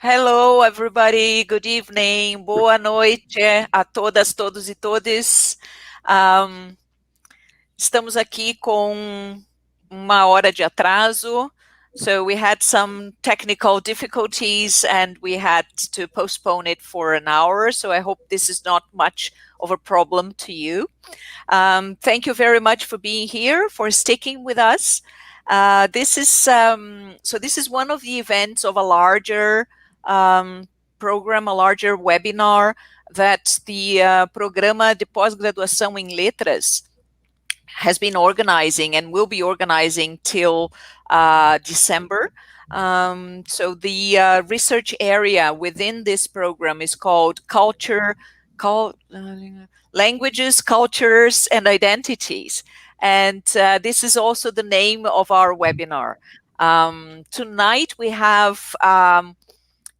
Hello, everybody. Good evening. Boa noite a todas, todos e todes. Estamos aqui com uma hora de atraso. So we had some technical difficulties and we had to postpone it for an hour. So I hope this is not much of a problem to you. Thank you very much for being here, for sticking with us. This is one of the events of a larger program, a larger webinar that the Programa de Pós-Graduação em Letras has been organizing and will be organizing till December. So the research area within this program is called Languages, Cultures, and Identities. And this is also the name of our webinar. Tonight we have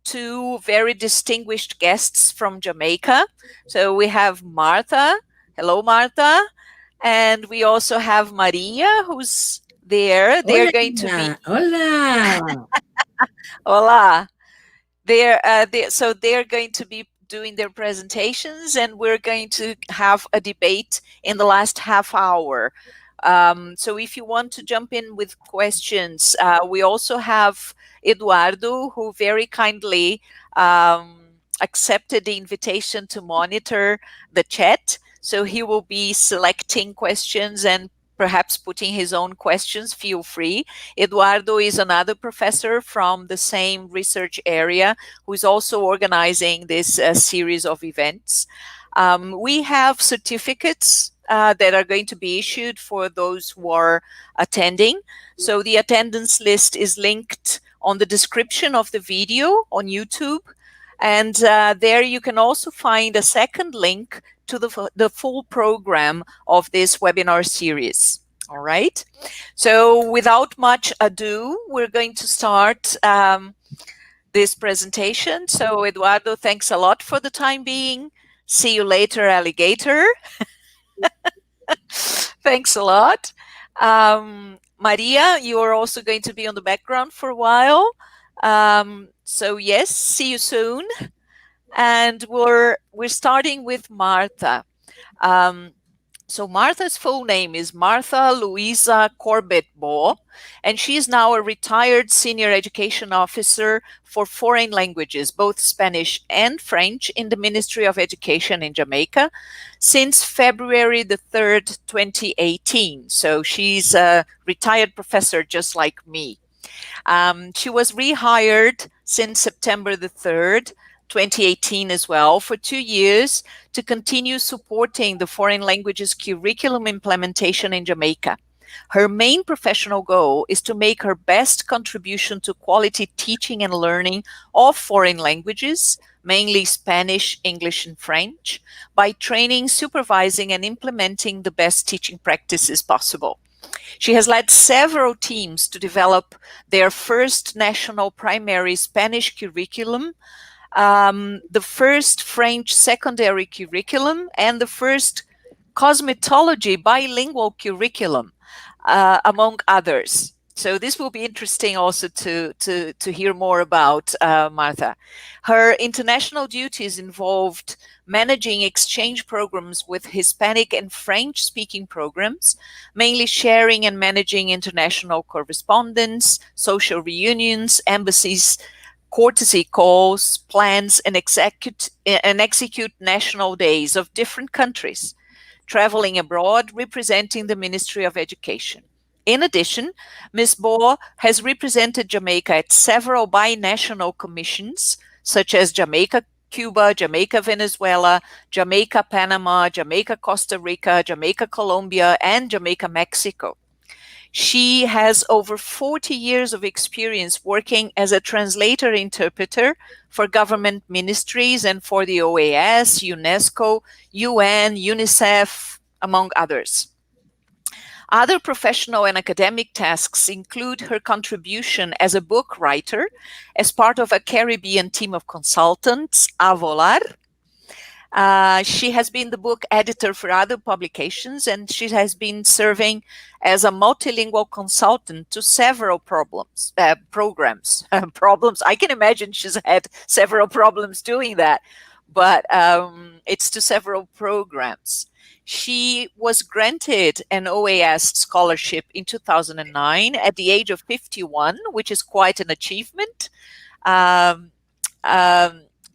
two very distinguished guests from Jamaica. So we have Martha. Hello, Martha. And we also have Maria, who's there. They're going to be... Hola! Hola. So they're going to be doing their presentations, and we're going to have a debate in the last half hour. So if you want to jump in with questions, we also have Eduardo, who very kindly accepted the invitation to monitor the chat. So he will be selecting questions and perhaps putting his own questions. Feel free. Eduardo is another professor from the same research area who is also organizing this series of events. We have certificates that are going to be issued for those who are attending. So the attendance list is linked on the description of the video on YouTube. And there you can also find a second link to the full program of this webinar series. All right. So without much ado, we're going to start this presentation. So Eduardo, thanks a lot for the time being. See you later, alligator. Thanks a lot. Maria, you are also going to be on the background for a while. So yes, see you soon. And we're starting with Martha. So Martha's full name is Martha Louisa Corbett Baugh, and she is now a retired senior education officer for foreign languages, both Spanish and French, in the Ministry of Education in Jamaica since February the 3rd, 2018. So she's a retired professor just like me. She was rehired since September the 3rd, 2018 as well, for 2 years to continue supporting the foreign languages curriculum implementation in Jamaica. Her main professional goal is to make her best contribution to quality teaching and learning of foreign languages, mainly Spanish, English, and French, by training, supervising, and implementing the best teaching practices possible. She has led several teams to develop their first national primary Spanish curriculum, the first French secondary curriculum, and the first cosmetology bilingual curriculum, among others. So this will be interesting also to hear more about Martha. Her international duties involved managing exchange programs with Hispanic and French-speaking programs, mainly sharing and managing international correspondence, social reunions, embassies, courtesy calls, plans, and execute national days of different countries, traveling abroad representing the Ministry of Education. In addition, Ms. Baugh has represented Jamaica at several binational commissions, such as Jamaica, Cuba, Jamaica, Venezuela, Jamaica, Panama, Jamaica, Costa Rica, Jamaica, Colombia, and Jamaica, Mexico. She has over 40 years of experience working as a translator-interpreter for government ministries and for the OAS, UNESCO, UN, UNICEF, among others. Other professional and academic tasks include her contribution as a book writer as part of a Caribbean team of consultants, Avolar, She has been the book editor for other publications, and she has been serving as a multilingual consultant to several programs. Problems. I can imagine she's had several problems doing that, but it's to several programs. She was granted an OAS scholarship in 2009 at the age of 51, which is quite an achievement.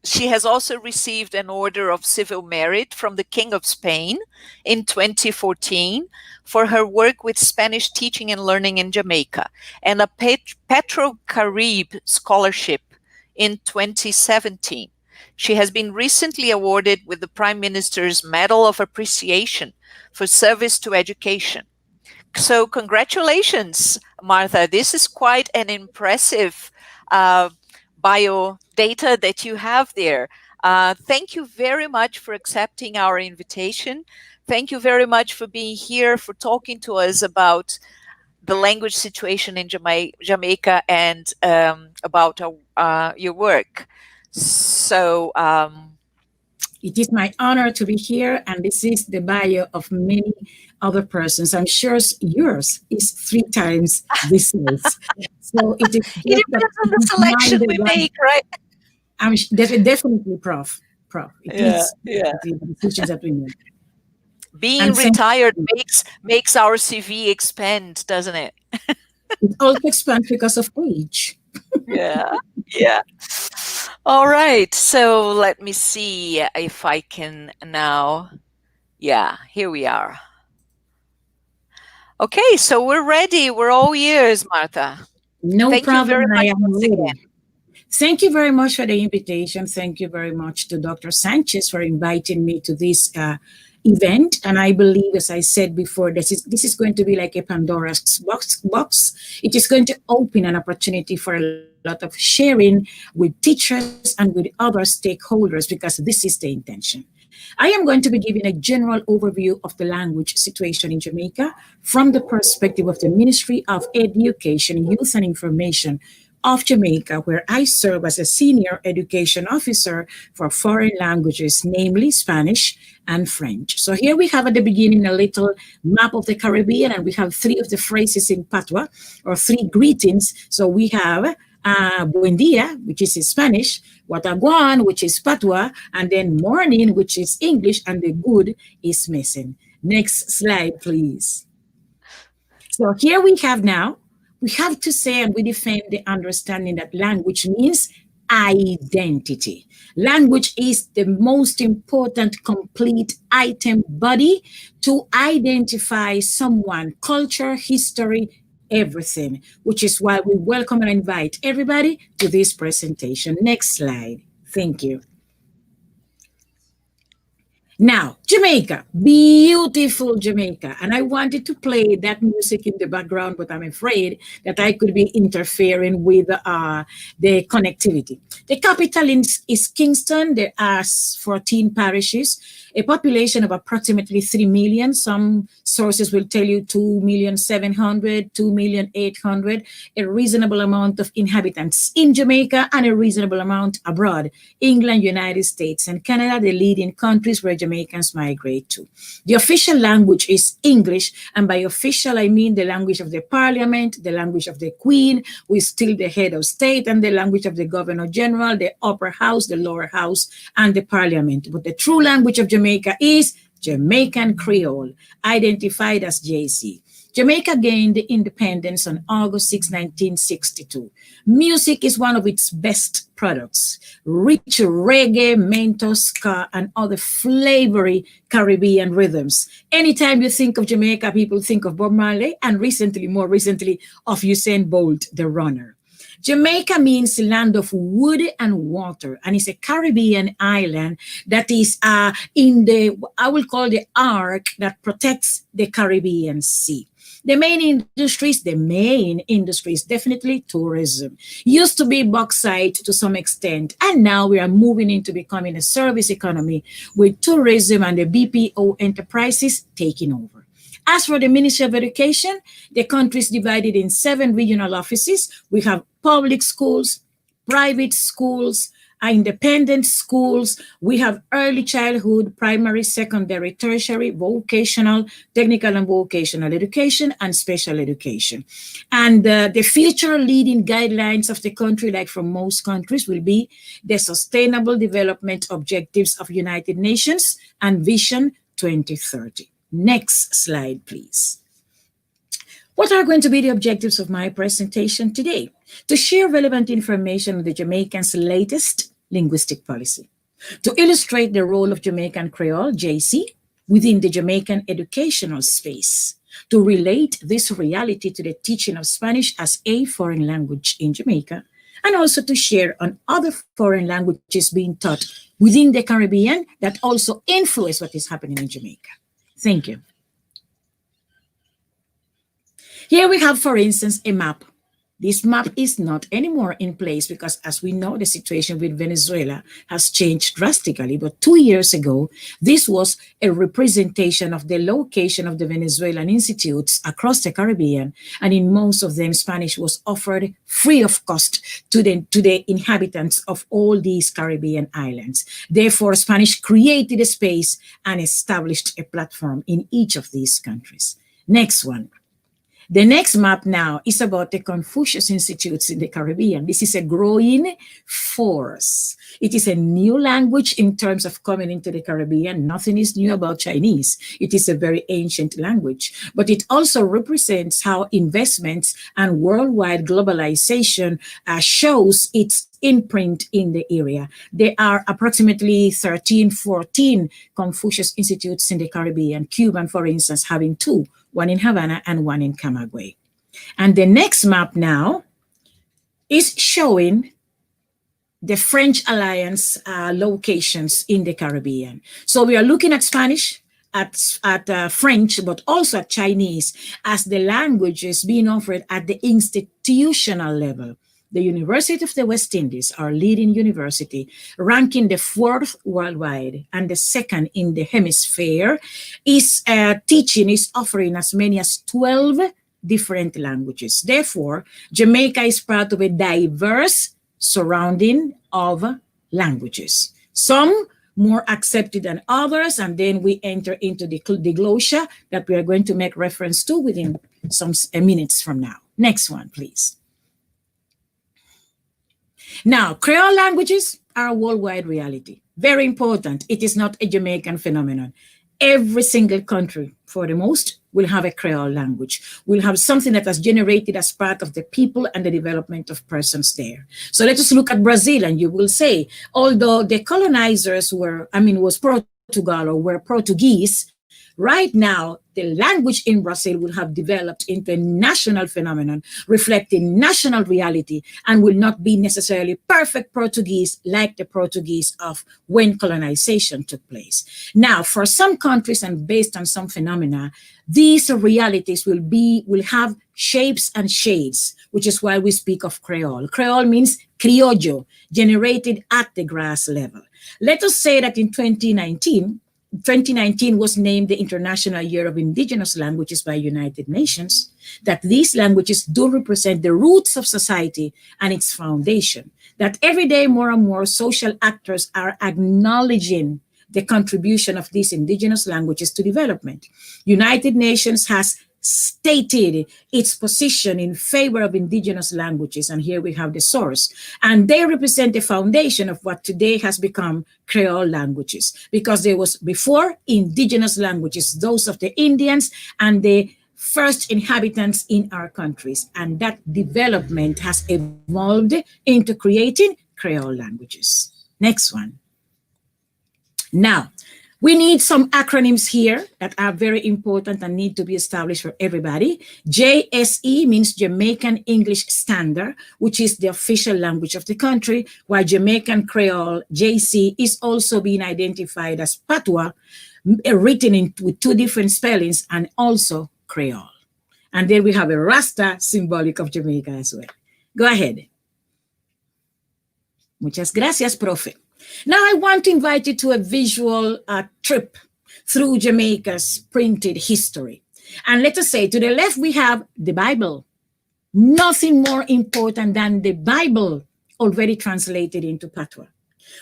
She has also received an Order of Civil Merit from the King of Spain in 2014 for her work with Spanish teaching and learning in Jamaica, and a Petro-Carib Scholarship in 2017. She has been recently awarded with the Prime Minister's Medal of Appreciation for service to education. So congratulations, Martha. This is quite an impressive bio data that you have there. Thank you very much for accepting our invitation. Thank you very much for being here, for talking to us about the language situation in Jamaica and about your work. So it is my honor to be here, and this is the bio of many other persons. I'm sure yours is 3 times this size. So it is. It depends on the selection we make, right? I'm definitely, Prof. It is the decisions that we make. Being retired makes our CV expand, doesn't it? It also expands because of age. Yeah. All right. So let me see if I can now. Yeah, here we are. Okay, so we're ready. We're all ears, Martha. No problem. I am ready. Thank you very much for the invitation. Thank you very much to Dr. Sanchez for inviting me to this event. And I believe, as I said before, this is going to be like a Pandora's box. It is going to open an opportunity for a lot of sharing with teachers and with other stakeholders, because this is the intention. I am going to be giving a general overview of the language situation in Jamaica from the perspective of the Ministry of Education, Youth and Information of Jamaica, where I serve as a senior education officer for foreign languages, namely Spanish and French. So here we have at the beginning a little map of the Caribbean, and we have 3 of the phrases in Patois, or 3 greetings. So we have buen dia, which is in Spanish, wataguan, which is Patois, and then morning, which is English, and the good is missing. Next slide, please. So here we have now, we have to say, and we defend the understanding that language means identity. Language is the most important complete item body to identify someone, culture, history, everything, which is why we welcome and invite everybody to this presentation. Next slide. Thank you. Now, Jamaica, beautiful Jamaica. And I wanted to play that music in the background, but I'm afraid that I could be interfering with the connectivity. The capital is Kingston. There are 14 parishes, a population of approximately 3 million. Some sources will tell you 2,700,000, 2,800,000, a reasonable amount of inhabitants in Jamaica and a reasonable amount abroad. England, United States, and Canada, the leading countries where Jamaicans migrate to. The official language is English, and by official I mean the language of the Parliament, the language of the Queen, who is still the head of state, and the language of the Governor General, the upper house, the lower house, and the Parliament. But the true language of Jamaica is Jamaican Creole, identified as JC. Jamaica gained independence on August 6, 1962. Music is one of its best products. Rich reggae, mento, ska, and other flavory Caribbean rhythms. Anytime you think of Jamaica, people think of Bob Marley, and more recently, of Usain Bolt, the runner. Jamaica means land of wood and water, and it's a Caribbean island that is in the, I will call the arc that protects the Caribbean Sea. The main industries definitely tourism. Used to be bauxite to some extent, and now we are moving into becoming a service economy with tourism and the BPO enterprises taking over. As for the Ministry of Education, the country is divided in 7 regional offices. We have public schools, private schools, independent schools. We have early childhood, primary, secondary, tertiary, vocational, technical and vocational education, and special education. And the future leading guidelines of the country, like from most countries, will be the Sustainable Development Objectives of United Nations and Vision 2030. Next slide, please. What are going to be the objectives of my presentation today? To share relevant information on the Jamaicans' latest linguistic policy, to illustrate the role of Jamaican Creole, JC, within the Jamaican educational space, to relate this reality to the teaching of Spanish as a foreign language in Jamaica, and also to share on other foreign languages being taught within the Caribbean that also influence what is happening in Jamaica. Thank you. Here we have, for instance, a map. This map is not anymore in place because, as we know, the situation with Venezuela has changed drastically. But 2 years ago, this was a representation of the location of the Venezuelan institutes across the Caribbean. And in most of them, Spanish was offered free of cost to the inhabitants of all these Caribbean islands. Therefore, Spanish created a space and established a platform in each of these countries. Next one. The next map now is about the Confucius Institutes in the Caribbean. This is a growing force. It is a new language in terms of coming into the Caribbean. Nothing is new about Chinese. It is a very ancient language, but it also represents how investments and worldwide globalization shows its imprint in the area. There are approximately 13, 14 Confucius Institutes in the Caribbean, Cuban, for instance, having 2. One in Havana and one in Camagüey. And the next map now is showing the French Alliance locations in the Caribbean. So we are looking at Spanish, at French, but also at Chinese as the languages being offered at the institutional level. The University of the West Indies, our leading university, ranking the 4th worldwide and the 2nd in the hemisphere, is offering as many as 12 different languages. Therefore, Jamaica is part of a diverse surrounding of languages. Some more accepted than others, and then we enter into the glossa that we are going to make reference to within some minutes from now. Next one, please. Now, Creole languages are a worldwide reality. Very important. It is not a Jamaican phenomenon. Every single country, for the most, will have a Creole language. Will have something that has generated as part of the people and the development of persons there. So let us look at Brazil, and you will say, although the colonizers was Portugal or were Portuguese, right now, the language in Brazil will have developed into a national phenomenon, reflecting national reality, and will not be necessarily perfect Portuguese like the Portuguese of when colonization took place. Now, for some countries and based on some phenomena, these realities will have shapes and shades, which is why we speak of Creole. Creole means criollo, generated at the grass level. Let us say that in 2019 was named the International Year of Indigenous Languages by United Nations, that these languages do represent the roots of society and its foundation, that every day more and more social actors are acknowledging the contribution of these indigenous languages to development. United Nations has stated its position in favor of indigenous languages, and here we have the source, and they represent the foundation of what today has become Creole languages, because there was before indigenous languages, those of the Indians and the first inhabitants in our countries, and that development has evolved into creating Creole languages. Next one. Now, we need some acronyms here that are very important and need to be established for everybody. JSE means Jamaican English Standard, which is the official language of the country, while Jamaican Creole, JC, is also being identified as Patois, written with 2 different spellings, and also Creole. And then we have a Rasta, symbolic of Jamaica as well. Go ahead. Muchas gracias, Profe. Now I want to invite you to a visual trip through Jamaica's printed history. And let us say, to the left, we have the Bible. Nothing more important than the Bible already translated into Patois.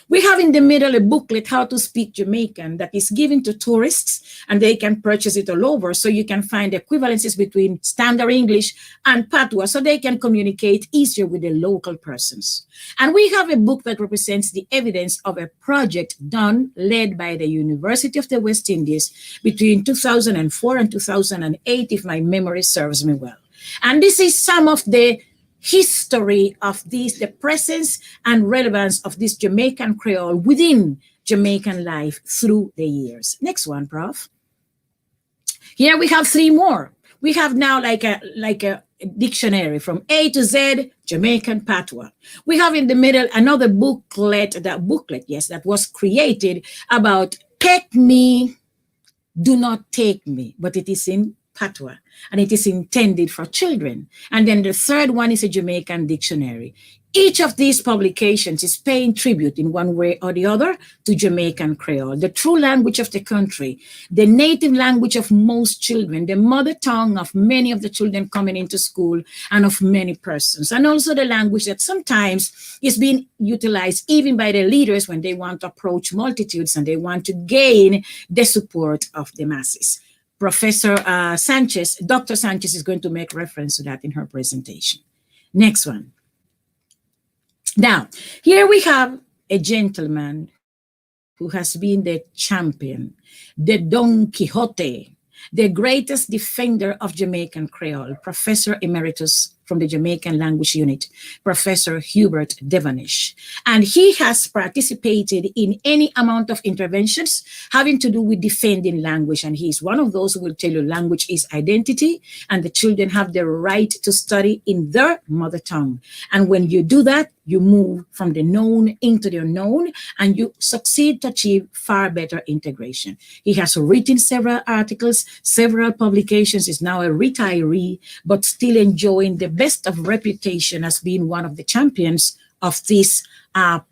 We have in the middle a booklet, How to Speak Jamaican, that is given to tourists, and they can purchase it all over. So you can find equivalences between standard English and patois, so they can communicate easier with the local persons. And we have a book that represents the evidence of a project done, led by the University of the West Indies between 2004 and 2008, if my memory serves me well. And this is some of the history of this, the presence and relevance of this Jamaican Creole within Jamaican life through the years. Next one, Prof. Here we have three more. We have now like a dictionary from A to Z, Jamaican patois. We have in the middle another booklet, that was created about take me, do not take me, but it is in patois, and it is intended for children. And then the third one is a Jamaican dictionary. Each of these publications is paying tribute in one way or the other to Jamaican Creole, the true language of the country, the native language of most children, the mother tongue of many of the children coming into school and of many persons, and also the language that sometimes is being utilized even by the leaders when they want to approach multitudes and they want to gain the support of the masses. Professor Sanchez, Dr. Sanchez is going to make reference to that in her presentation. Next one. Now, here we have a gentleman who has been the champion, the Don Quixote, the greatest defender of Jamaican Creole, Professor Emeritus from the Jamaican Language Unit, Professor Hubert Devenish. And he has participated in any amount of interventions having to do with defending language. And he's one of those who will tell you language is identity, and the children have the right to study in their mother tongue. And when you do that, you move from the known into the unknown, and you succeed to achieve far better integration. He has written several articles, several publications, is now a retiree, but still enjoying the best of reputation as being one of the champions of this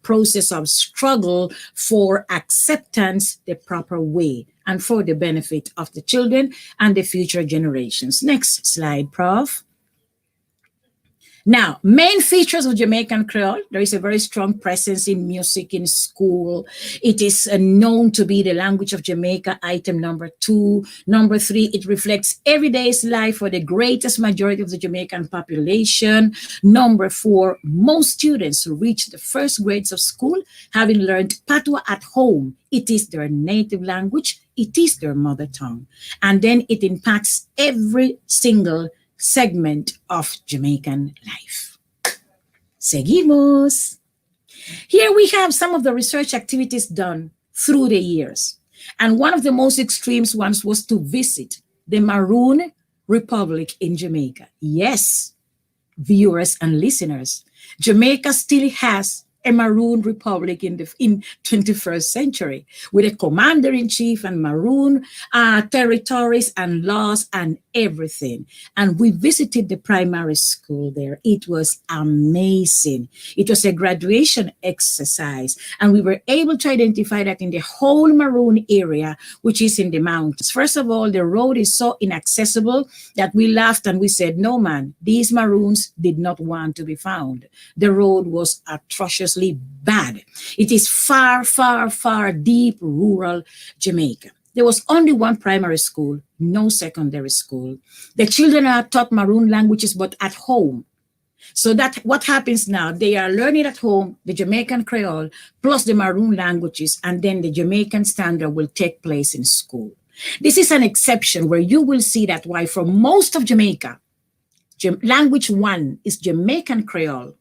process of struggle for acceptance the proper way and for the benefit of the children and the future generations. Next slide, Prof. Now, main features of Jamaican Creole, there is a very strong presence in music, in school. It is known to be the language of Jamaica, item number 2. Number 3, it reflects everyday's life for the greatest majority of the Jamaican population. Number 4, most students who reach the first grades of school having learned patois at home. It is their native language. It is their mother tongue. And then it impacts every single segment of Jamaican life. Seguimos. Here we have some of the research activities done through the years. And one of the most extreme ones was to visit the Maroon Republic in Jamaica. Yes, viewers and listeners, Jamaica still has a Maroon Republic in 21st century with a commander-in-chief and Maroon territories and laws and everything. And we visited the primary school there. It was amazing. It was a graduation exercise. And we were able to identify that in the whole Maroon area, which is in the mountains. First of all, the road is so inaccessible that we laughed and we said, no man, these Maroons did not want to be found. The road was atrocious bad. It is far, far, far deep rural Jamaica. There was only one primary school, no secondary school. The children are taught Maroon languages, but at home. So that what happens now, they are learning at home the Jamaican Creole plus the Maroon languages, and then the Jamaican standard will take place in school. This is an exception where you will see that why for most of Jamaica, language 1 is Jamaican Creole,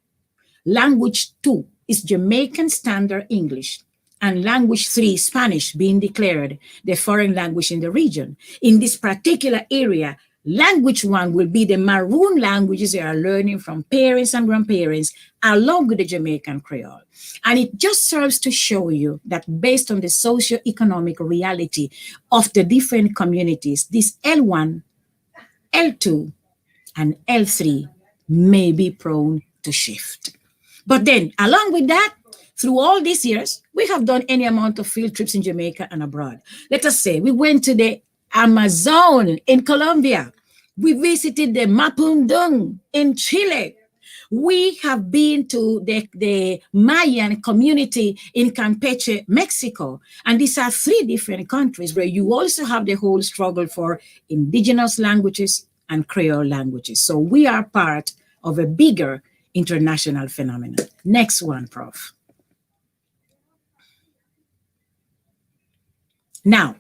language 2 is Jamaican Standard English, and language 3, Spanish, being declared the foreign language in the region. In this particular area, language 1 will be the Maroon languages they are learning from parents and grandparents, along with the Jamaican Creole. And it just serves to show you that based on the socio-economic reality of the different communities, this L1, L2, and L3 may be prone to shift. But then, along with that, through all these years, we have done any amount of field trips in Jamaica and abroad. Let us say we went to the Amazon in Colombia. We visited the Mapudungun in Chile. We have been to the Mayan community in Campeche, Mexico. And these are 3 different countries where you also have the whole struggle for indigenous languages and Creole languages. So we are part of a bigger international phenomenon. Next one, Prof. Now,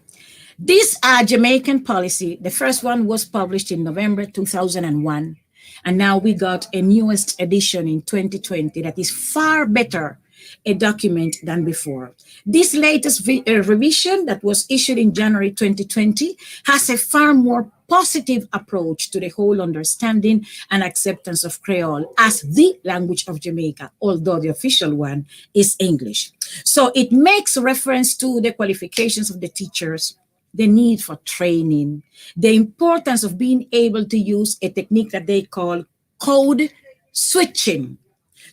this Jamaican policy, the first one was published in November 2001. And now we got a newest edition in 2020 that is far better a document than before. This latest revision that was issued in January 2020 has a far more positive approach to the whole understanding and acceptance of Creole as the language of Jamaica, although the official one is English. So it makes reference to the qualifications of the teachers, the need for training, the importance of being able to use a technique that they call code switching.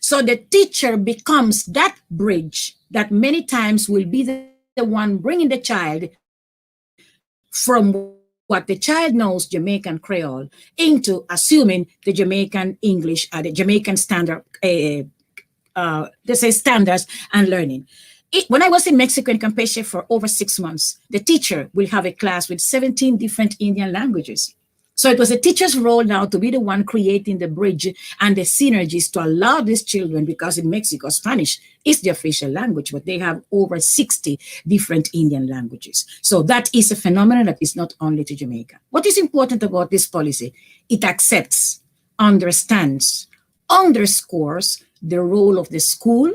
So the teacher becomes that bridge that many times will be the one bringing the child from what the child knows, Jamaican Creole, into assuming the Jamaican English, the Jamaican standard, standards and learning. When I was in Mexico in Campeche for over 6 months, the teacher will have a class with 17 different Indian languages. So it was the teacher's role now to be the one creating the bridge and the synergies to allow these children, because in Mexico, Spanish is the official language, but they have over 60 different Indian languages. So that is a phenomenon that is not only to Jamaica. What is important about this policy? It accepts, understands, underscores the role of the school,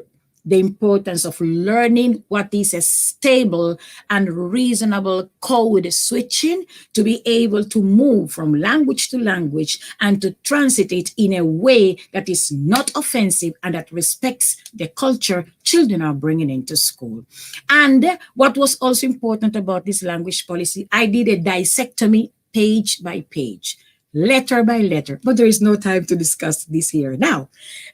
the importance of learning what is a stable and reasonable code switching to be able to move from language to language and to transit it in a way that is not offensive and that respects the culture children are bringing into school. And what was also important about this language policy, I did a dissectomy page by page, letter by letter, but there is no time to discuss this here now.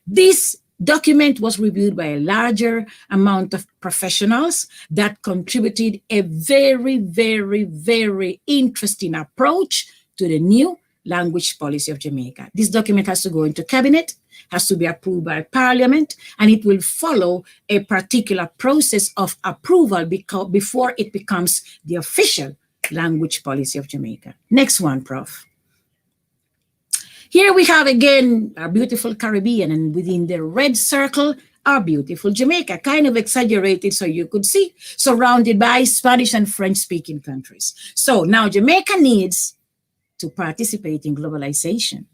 This document was reviewed by a larger amount of professionals that contributed a very, very, very interesting approach to the new language policy of Jamaica. This document has to go into cabinet, has to be approved by Parliament, and it will follow a particular process of approval before it becomes the official language policy of Jamaica. Next one, Prof. Here we have again our beautiful Caribbean, and within the red circle, our beautiful Jamaica, kind of exaggerated so you could see, surrounded by Spanish and French-speaking countries. So now Jamaica needs to participate in globalization.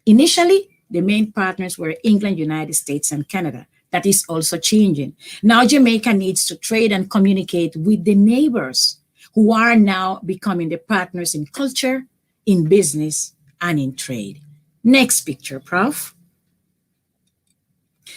Initially, the main partners were England, United States, and Canada. That is also changing. Now Jamaica needs to trade and communicate with the neighbors who are now becoming the partners in culture, in business, and in trade. Next picture, Prof.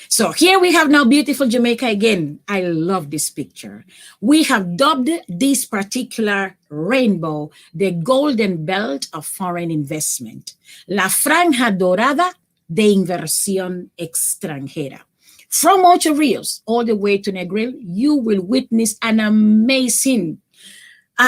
So here we have now beautiful Jamaica again. I love this picture. We have dubbed this particular rainbow the golden belt of foreign investment. La franja dorada de inversión extranjera. From Ocho Rios all the way to Negril, you will witness an amazing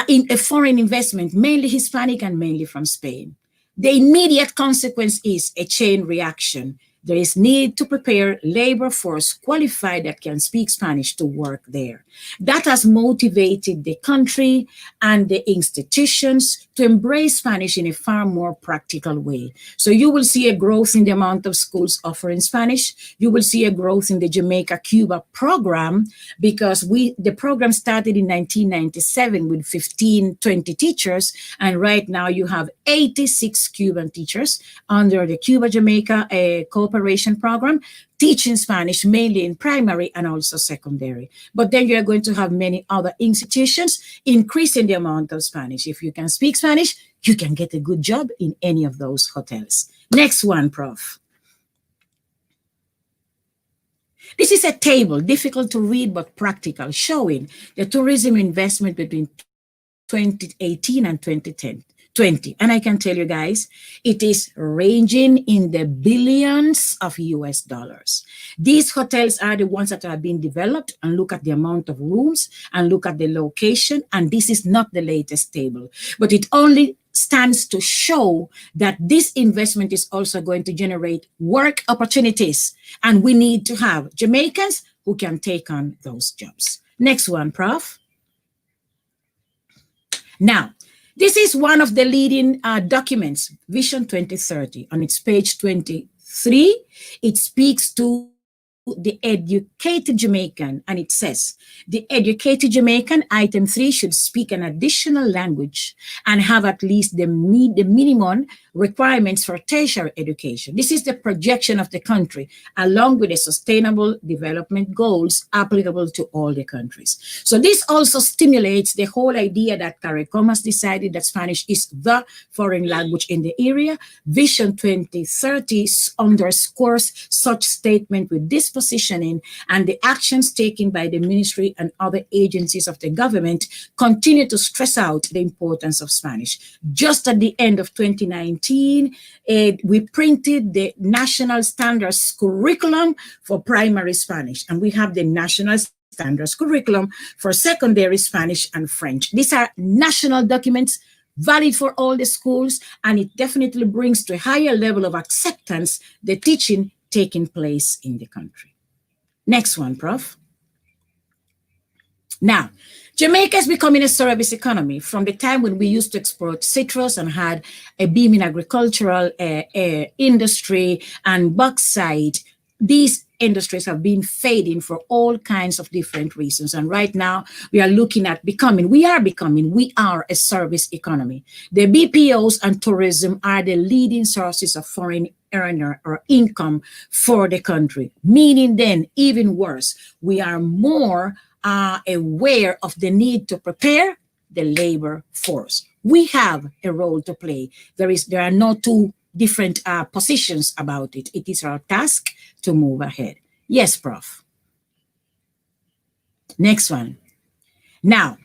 in a foreign investment, mainly Hispanic and mainly from Spain. The immediate consequence is a chain reaction. There is need to prepare labor force qualified that can speak Spanish to work there. That has motivated the country and the institutions to embrace Spanish in a far more practical way. So you will see a growth in the amount of schools offering Spanish. You will see a growth in the Jamaica-Cuba program, because the program started in 1997 with 15, 20 teachers, and right now you have 86 Cuban teachers under the Cuba-Jamaica cooperation program, teaching Spanish mainly in primary and also secondary. But then you're going to have many other institutions increasing the amount of Spanish. If you can speak Spanish, you can get a good job in any of those hotels. Next one, Prof. This is a table, difficult to read but practical, showing the tourism investment between 2018 and 2020. And I can tell you guys, it is ranging in the billions of US dollars. These hotels are the ones that are being developed, and look at the amount of rooms and look at the location. And this is not the latest table, but it only stands to show that this investment is also going to generate work opportunities. And we need to have Jamaicans who can take on those jobs. Next one, Prof. Now, this is one of the leading documents, Vision 2030. On its page 23, it speaks to the educated Jamaican, and it says, the educated Jamaican, item 3, should speak an additional language and have at least the minimum requirements for tertiary education. This is the projection of the country, along with the sustainable development goals applicable to all the countries. So this also stimulates the whole idea that CARICOM has decided that Spanish is the foreign language in the area. Vision 2030 underscores such statement with this positioning, and the actions taken by the ministry and other agencies of the government continue to stress out the importance of Spanish. Just at the end of 2019, we printed the National Standards Curriculum for Primary Spanish, and we have the National Standards Curriculum for Secondary Spanish and French. These are national documents valid for all the schools, and it definitely brings to a higher level of acceptance the teaching taking place in the country. Next one, Prof. Now, Jamaica is becoming a service economy from the time when we used to export citrus and had a booming agricultural industry and bauxite. These industries have been fading for all kinds of different reasons. And right now we are looking at we are a service economy. The BPOs and tourism are the leading sources of foreign earner or income for the country. Meaning then, even worse, we are more aware of the need to prepare the labor force. We have a role to play. There are no two different positions about it. It is our task to move ahead. Yes, Prof. Next one. Now,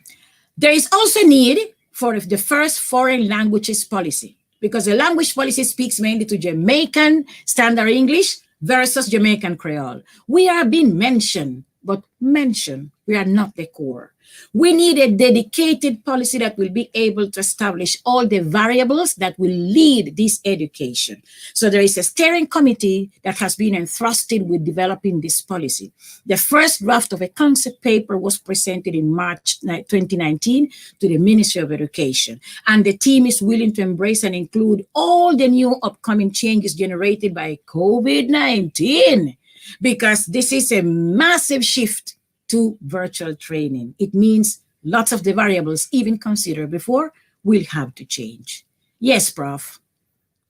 there is also need for the first foreign languages policy, because the language policy speaks mainly to Jamaican Standard English versus Jamaican Creole. We are being mentioned, but we are not the core. We need a dedicated policy that will be able to establish all the variables that will lead this education. So there is a steering committee that has been entrusted with developing this policy. The first draft of a concept paper was presented in March 2019 to the Ministry of Education. And the team is willing to embrace and include all the new upcoming changes generated by COVID-19, because this is a massive shift to virtual training. It means lots of the variables even considered before will have to change. Yes, Prof.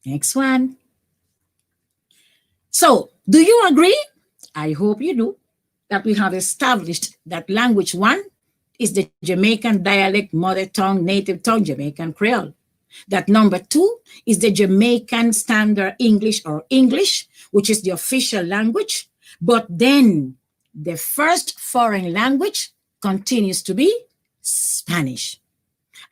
Next one. So, do you agree? I hope you do, that we have established that language 1 is the Jamaican dialect, mother tongue, native tongue, Jamaican Creole. That number 2 is the Jamaican Standard English or English, which is the official language. But then the first foreign language continues to be Spanish.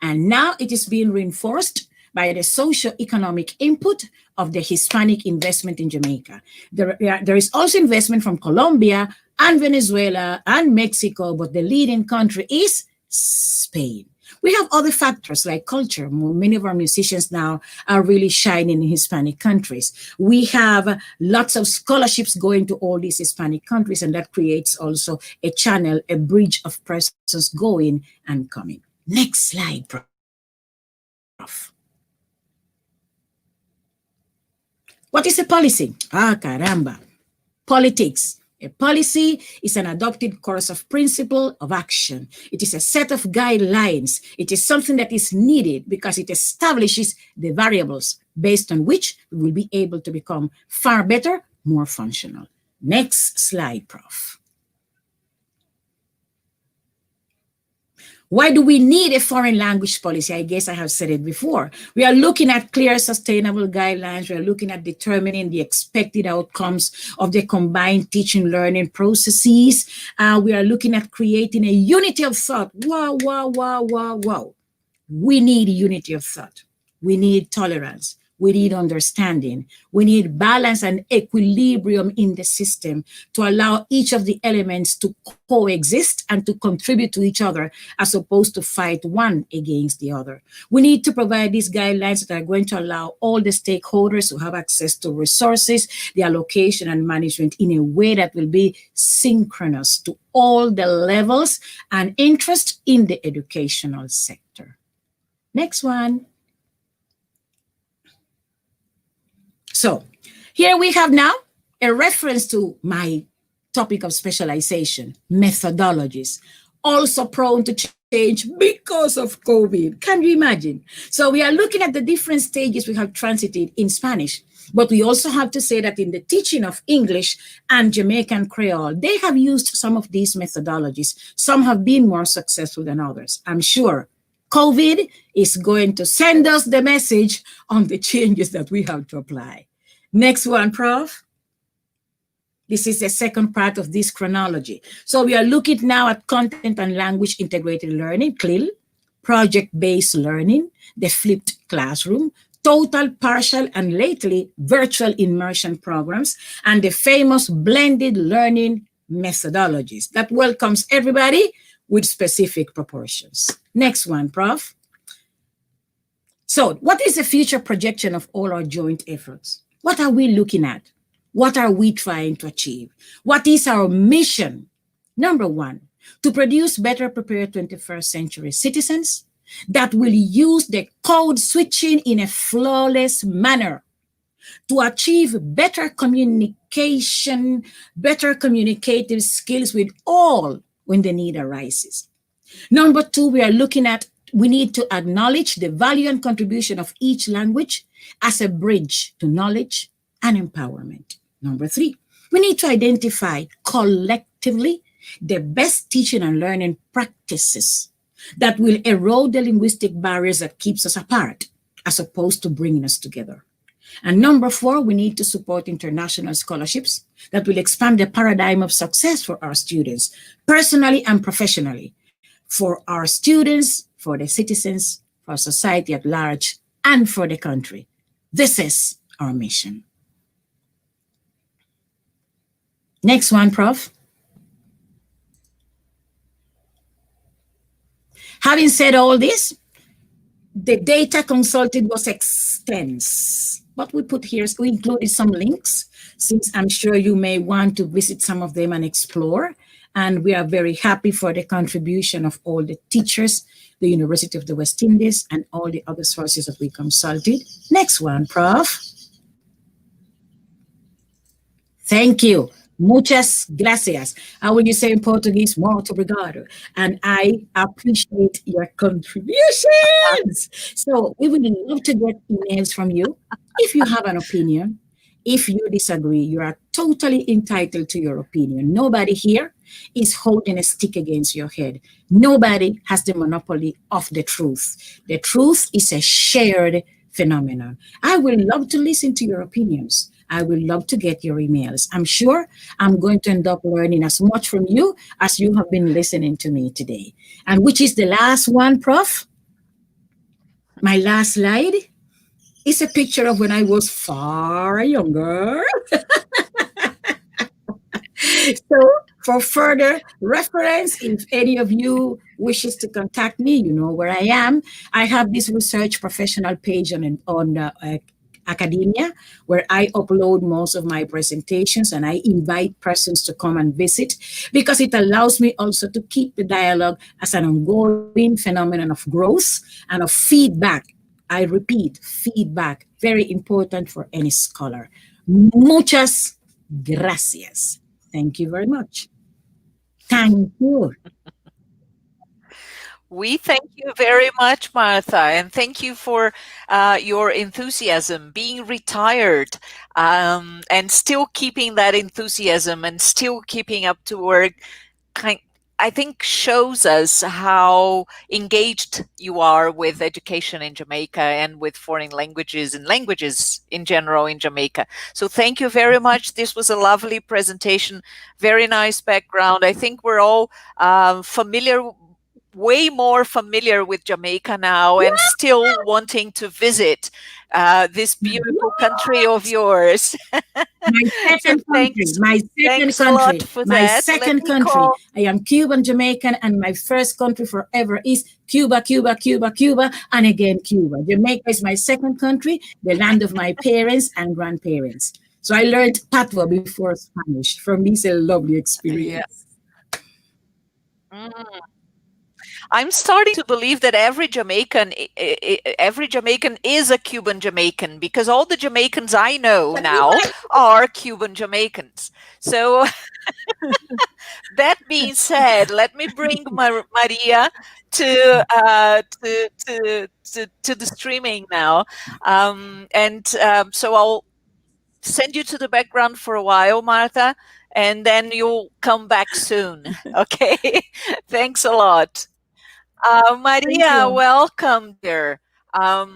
And now it is being reinforced by the socio-economic input of the Hispanic investment in Jamaica. There is also investment from Colombia and Venezuela and Mexico, but the leading country is Spain. We have other factors like culture. Many of our musicians now are really shining in Hispanic countries. We have lots of scholarships going to all these Hispanic countries, and that creates also a channel, a bridge of persons going and coming. Next slide, Prof. What is a policy? Caramba. Politics. A policy is an adopted course of principle of action. It is a set of guidelines. It is something that is needed because it establishes the variables based on which we will be able to become far better, more functional. Next slide, Prof. Why do we need a foreign language policy? I guess I have said it before. We are looking at clear, sustainable guidelines. We are looking at determining the expected outcomes of the combined teaching learning processes. We are looking at creating a unity of thought. Wow. We need unity of thought. We need tolerance. We need understanding. We need balance and equilibrium in the system to allow each of the elements to coexist and to contribute to each other as opposed to fight one against the other. We need to provide these guidelines that are going to allow all the stakeholders to have access to resources, the allocation and management in a way that will be synchronous to all the levels and interest in the educational sector. Next one. So here we have now a reference to my topic of specialization, methodologies, also prone to change because of COVID. Can you imagine? So we are looking at the different stages we have transited in Spanish, but we also have to say that in the teaching of English and Jamaican Creole, they have used some of these methodologies. Some have been more successful than others. I'm sure COVID is going to send us the message on the changes that we have to apply. Next one, Prof. This is the second part of this chronology. So we are looking now at content and language integrated learning, CLIL, project-based learning, the flipped classroom, total, partial, and lately virtual immersion programs, and the famous blended learning methodologies that welcomes everybody with specific proportions. Next one, Prof. So what is the future projection of all our joint efforts? What are we looking at? What are we trying to achieve? What is our mission? Number one, to produce better prepared 21st century citizens that will use the code switching in a flawless manner to achieve better communication, better communicative skills with all when the need arises. Number two, we need to acknowledge the value and contribution of each language as a bridge to knowledge and empowerment. Number three, we need to identify collectively the best teaching and learning practices that will erode the linguistic barriers that keeps us apart as opposed to bringing us together. And number four, we need to support international scholarships that will expand the paradigm of success for our students, personally and professionally, for our students, for the citizens, for society at large, and for the country. This is our mission. Next one, Prof. Having said all this, the data consulted was extensive. What we put here is we included some links, since I'm sure you may want to visit some of them and explore. And we are very happy for the contribution of all the teachers, the University of the West Indies, and all the other sources that we consulted. Next one, Prof. Thank you. Muchas gracias. How will you say in Portuguese? Muito obrigado. And I appreciate your contributions. So we would love to get emails from you. If you have an opinion, if you disagree, you are totally entitled to your opinion. Nobody here is holding a stick against your head. Nobody has the monopoly of the truth. The truth is a shared phenomenon. I would love to listen to your opinions. I would love to get your emails. I'm sure I'm going to end up learning as much from you as you have been listening to me today. And which is the last one, Prof? My last slide is a picture of when I was far younger. So for further reference, if any of you wishes to contact me, you know where I am. I have this research professional page on academia, where I upload most of my presentations and I invite persons to come and visit, because it allows me also to keep the dialogue as an ongoing phenomenon of growth and of feedback. I repeat, feedback, very important for any scholar. Muchas gracias. Thank you very much. Thank you. We thank you very much, Martha, and thank you for your enthusiasm, being retired, and still keeping that enthusiasm and still keeping up to work. I think shows us how engaged you are with education in Jamaica and with foreign languages and languages in general in Jamaica. So thank you very much. This was a lovely presentation, very nice background. I think we're all familiar way more familiar with Jamaica now and still wanting to visit this beautiful country of yours. My second country. My second thanks a lot country. for My that. second country. I am Cuban Jamaican, and my first country forever is Cuba, Cuba, Cuba, Cuba, and again Cuba. Jamaica is my second country, the land of my parents and grandparents. So I learned Patois before Spanish. For me, it's a lovely experience. Yeah. I'm starting to believe that every Jamaican is a Cuban Jamaican, because all the Jamaicans I know now are Cuban Jamaicans. So that being said, let me bring Maria to the streaming now, so I'll send you to the background for a while, Martha, and then you'll come back soon. Okay, thanks a lot. Maria, welcome there. You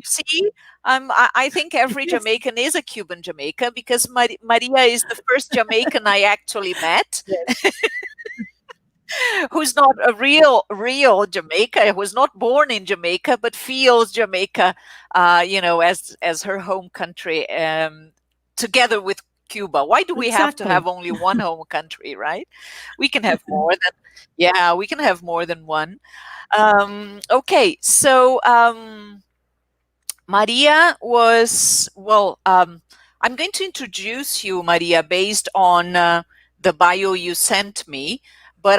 see, I think every Jamaican is a Cuban Jamaica, because Maria is the first Jamaican I actually met. Who's not a real Jamaica, who's not born in Jamaica, but feels Jamaica, as her home country, together with Cuba. Why do we have to have only one home country, right? We can have more than, we can have more than one. Okay, so Maria was, I'm going to introduce you, Maria, based on the bio you sent me, but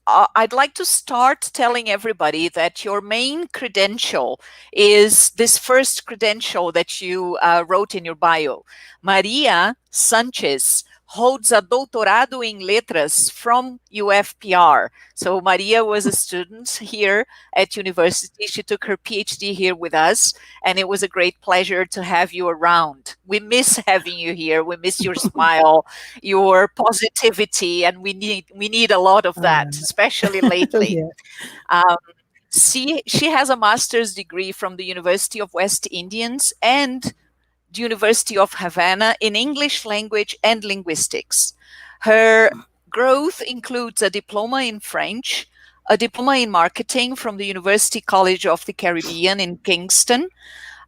I'd like to start telling everybody that your main credential is this first credential that you wrote in your bio. Maria Sanchez holds a doutorado em letras from UFPR. So Maria was a student here at university. She took her PhD here with us, and it was a great pleasure to have you around. We miss having you here. We miss your smile, your positivity, and we need a lot of that, especially lately. She has a master's degree from the University of West Indies and the University of Havana in English language and linguistics. Her growth includes a diploma in French, a diploma in marketing from the University College of the Caribbean in Kingston,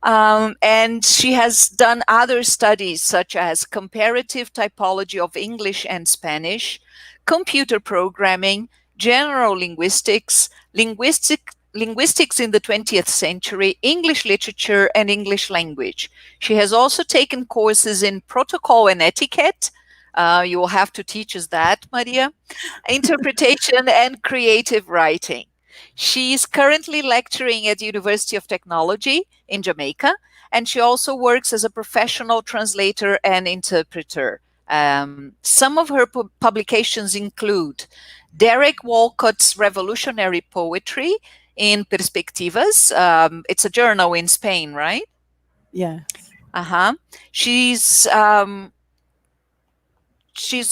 and she has done other studies such as comparative typology of English and Spanish, computer programming, general linguistics, linguistics in the 20th century, English literature, and English language. She has also taken courses in protocol and etiquette. You will have to teach us that, Maria. Interpretation and creative writing. She is currently lecturing at the University of Technology in Jamaica, and she also works as a professional translator and interpreter. Some of her publications include Derek Walcott's Revolutionary Poetry in Perspectivas. It's a journal in Spain, right? Yeah. She's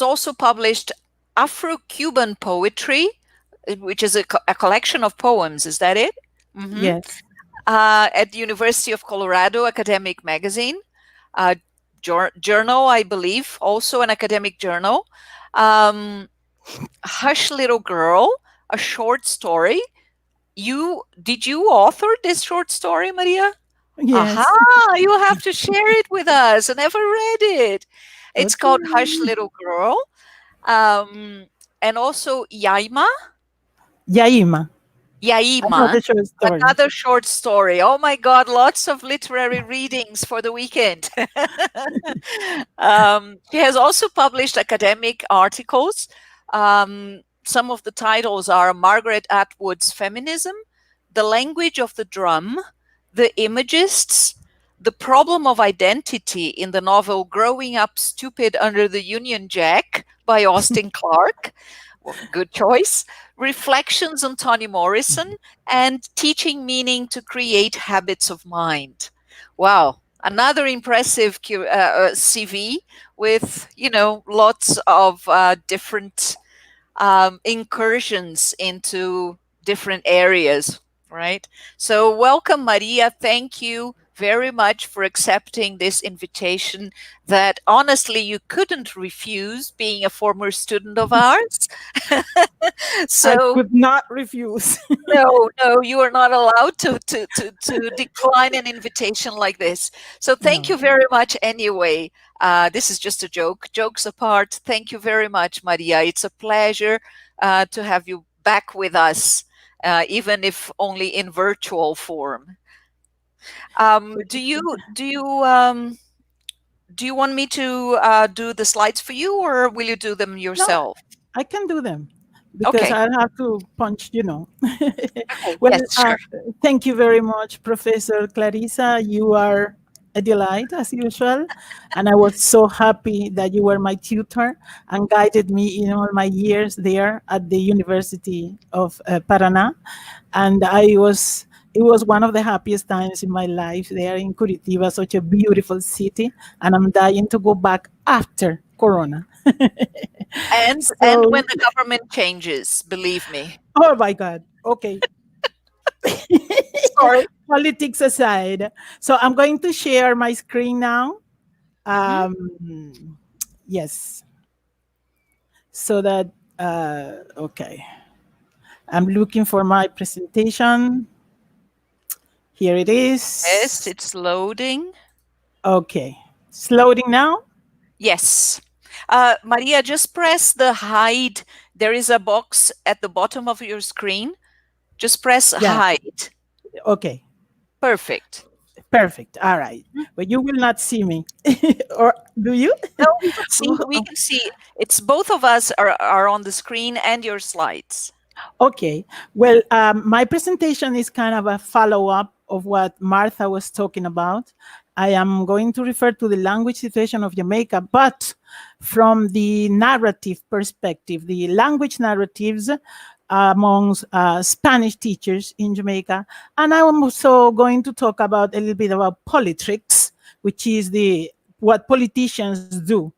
also published Afro-Cuban Poetry, which is a collection of poems. Is that it? Yes. At the University of Colorado Academic Magazine, journal, I believe, also an academic journal. Hush Little Girl, a short story. Did you author this short story, Maria? Yes. You have to share it with us. I never read it. It's called Hush Little Girl. And also Yaima. Another short story. Oh my God, lots of literary readings for the weekend. She has also published academic articles. Some of the titles are Margaret Atwood's Feminism, The Language of the Drum, The Imagists, The Problem of Identity in the novel Growing Up Stupid Under the Union Jack by Austin Clarke. Good choice. Reflections on Toni Morrison, and Teaching Meaning to Create Habits of Mind. Wow. Another impressive CV with, lots of different incursions into different areas, right? So welcome, Maria. Thank you very much for accepting this invitation that honestly you couldn't refuse, being a former student of ours. I So could not refuse. no, you are not allowed to decline an invitation like this. So thank No. you very much anyway. This is just a joke. Jokes apart, thank you very much, Maria. It's a pleasure to have you back with us, even if only in virtual form. Do you want me to do the slides for you, or will you do them No, yourself? I can do them because Okay. I have to punch, you know. Okay. Well, Yes, sure. thank you very much, Professor Clarissa. You are a delight as usual. And I was so happy that you were my tutor and guided me in all my years there at the University of Paraná. And it was one of the happiest times in my life there in Curitiba, such a beautiful city. And I'm dying to go back after Corona. And So, when the government changes, believe me. oh my God. Okay. Sorry. Politics aside. So I'm going to share my screen now. Mhm. Yes. So that, okay. I'm looking for my presentation. Here it Yes, is. it's loading. Okay. It's loading now. Yes. Maria, just press the hide. There is a box at the bottom of your screen. Just press Yeah. hide. Okay. Perfect. Perfect. All right. But you will not see me. Or do you? No, we can see. We can see. It's both of us are on the screen and your slides. Okay. Well, my presentation is kind of a follow-up of what Martha was talking about. I am going to refer to the language situation of Jamaica, but from the narrative perspective, the language narratives amongst Spanish teachers in Jamaica. And I'm also going to talk about a little bit about politics, which is what politicians do.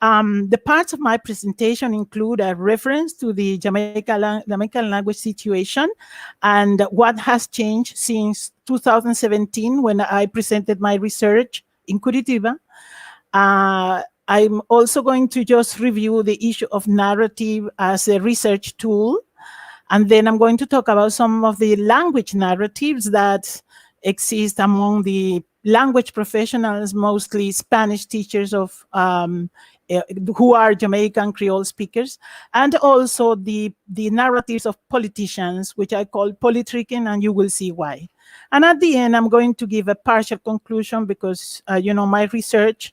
The parts of my presentation include a reference to the Jamaican language situation and what has changed since 2017 when I presented my research in Curitiba. I'm also going to just review the issue of narrative as a research tool. And then I'm going to talk about some of the language narratives that exist among the language professionals, mostly Spanish teachers who are Jamaican Creole speakers, and also the narratives of politicians, which I call politricking, and you will see why. And at the end, I'm going to give a partial conclusion because, my research,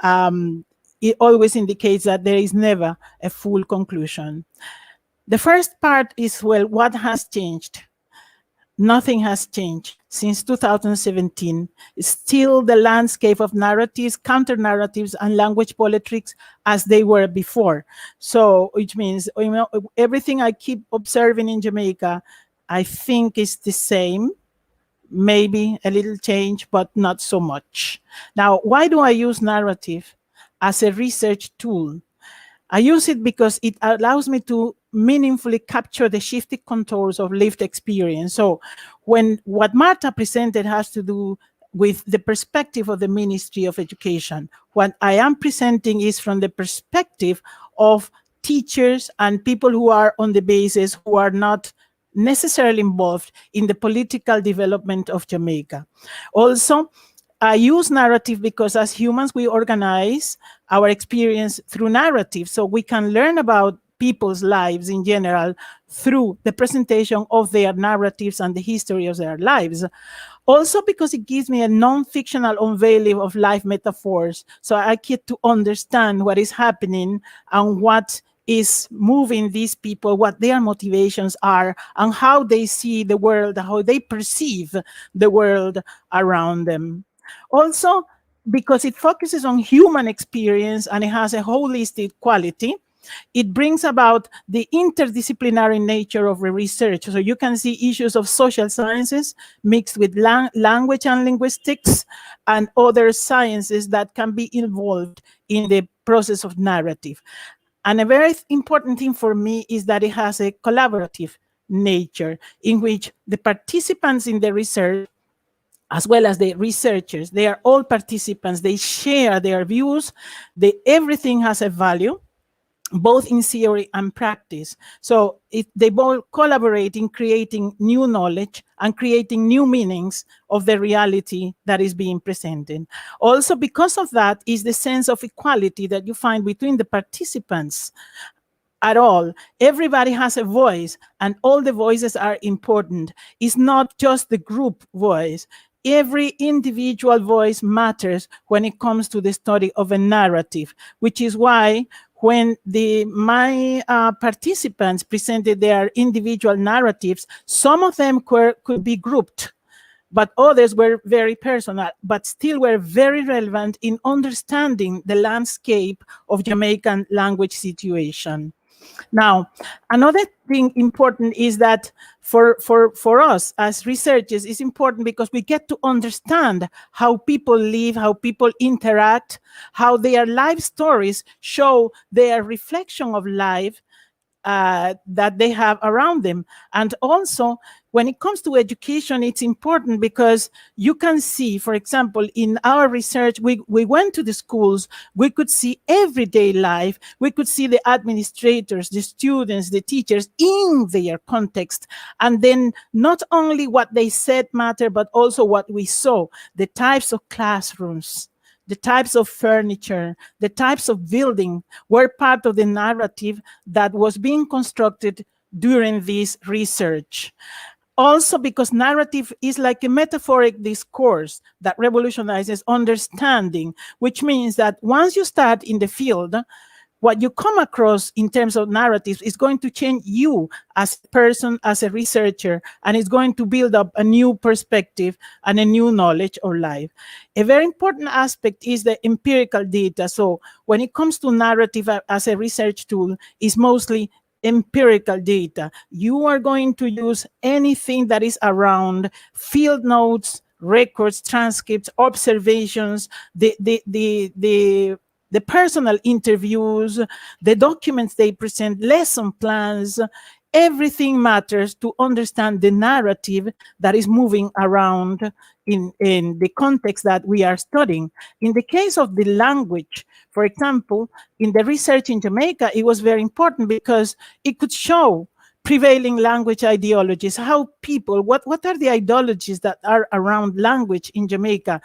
it always indicates that there is never a full conclusion. The first part is, well, what has changed? Nothing has changed since 2017. Still the landscape of narratives, counter narratives, and language politics as they were before. So, which means, everything I keep observing in Jamaica, I think is the same. Maybe a little change, but not so much. Now, why do I use narrative as a research tool? I use it because it allows me to meaningfully capture the shifting contours of lived experience. So when what Marta presented has to do with the perspective of the Ministry of Education, what I am presenting is from the perspective of teachers and people who are on the basis who are not necessarily involved in the political development of Jamaica. Also, I use narrative because as humans, we organize our experience through narrative. So we can learn about people's lives in general through the presentation of their narratives and the history of their lives. Also because it gives me a non-fictional unveiling of life metaphors. So I get to understand what is happening and what is moving these people, what their motivations are, and how they see the world, how they perceive the world around them. Also, because it focuses on human experience and it has a holistic quality, it brings about the interdisciplinary nature of the research. So you can see issues of social sciences mixed with language and linguistics and other sciences that can be involved in the process of narrative. And a very important thing for me is that it has a collaborative nature in which the participants in the research as well as the researchers. They are all participants. They share their views. Everything has a value, both in theory and practice. So they both collaborate in creating new knowledge and creating new meanings of the reality that is being presented. Also, because of that is the sense of equality that you find between the participants at all. Everybody has a voice, and all the voices are important. It's not just the group voice. Every individual voice matters when it comes to the study of a narrative, which is why when my participants presented their individual narratives, some of them could be grouped, but others were very personal, but still were very relevant in understanding the landscape of Jamaican language situation. Now, another thing important is that for us as researchers, it's important because we get to understand how people live, how people interact, how their life stories show their reflection of life that they have around them. And also, when it comes to education, it's important because you can see, for example, in our research, we went to the schools, we could see everyday life, we could see the administrators, the students, the teachers in their context. And then not only what they said matter, but also what we saw, the types of classrooms, the types of furniture, the types of building were part of the narrative that was being constructed during this research. Also, because narrative is like a metaphoric discourse that revolutionizes understanding, which means that once you start in the field, what you come across in terms of narratives is going to change you as a person, as a researcher, and it's going to build up a new perspective and a new knowledge of life. A very important aspect is the empirical data. So when it comes to narrative as a research tool, it's mostly empirical data. You are going to use anything that is around field notes, records, transcripts, observations, the personal interviews, the documents they present, lesson plans. Everything matters to understand the narrative that is moving around in the context that we are studying. In the case of the language, for example, in the research in Jamaica, it was very important because it could show prevailing language ideologies, how people, what are the ideologies that are around language in Jamaica,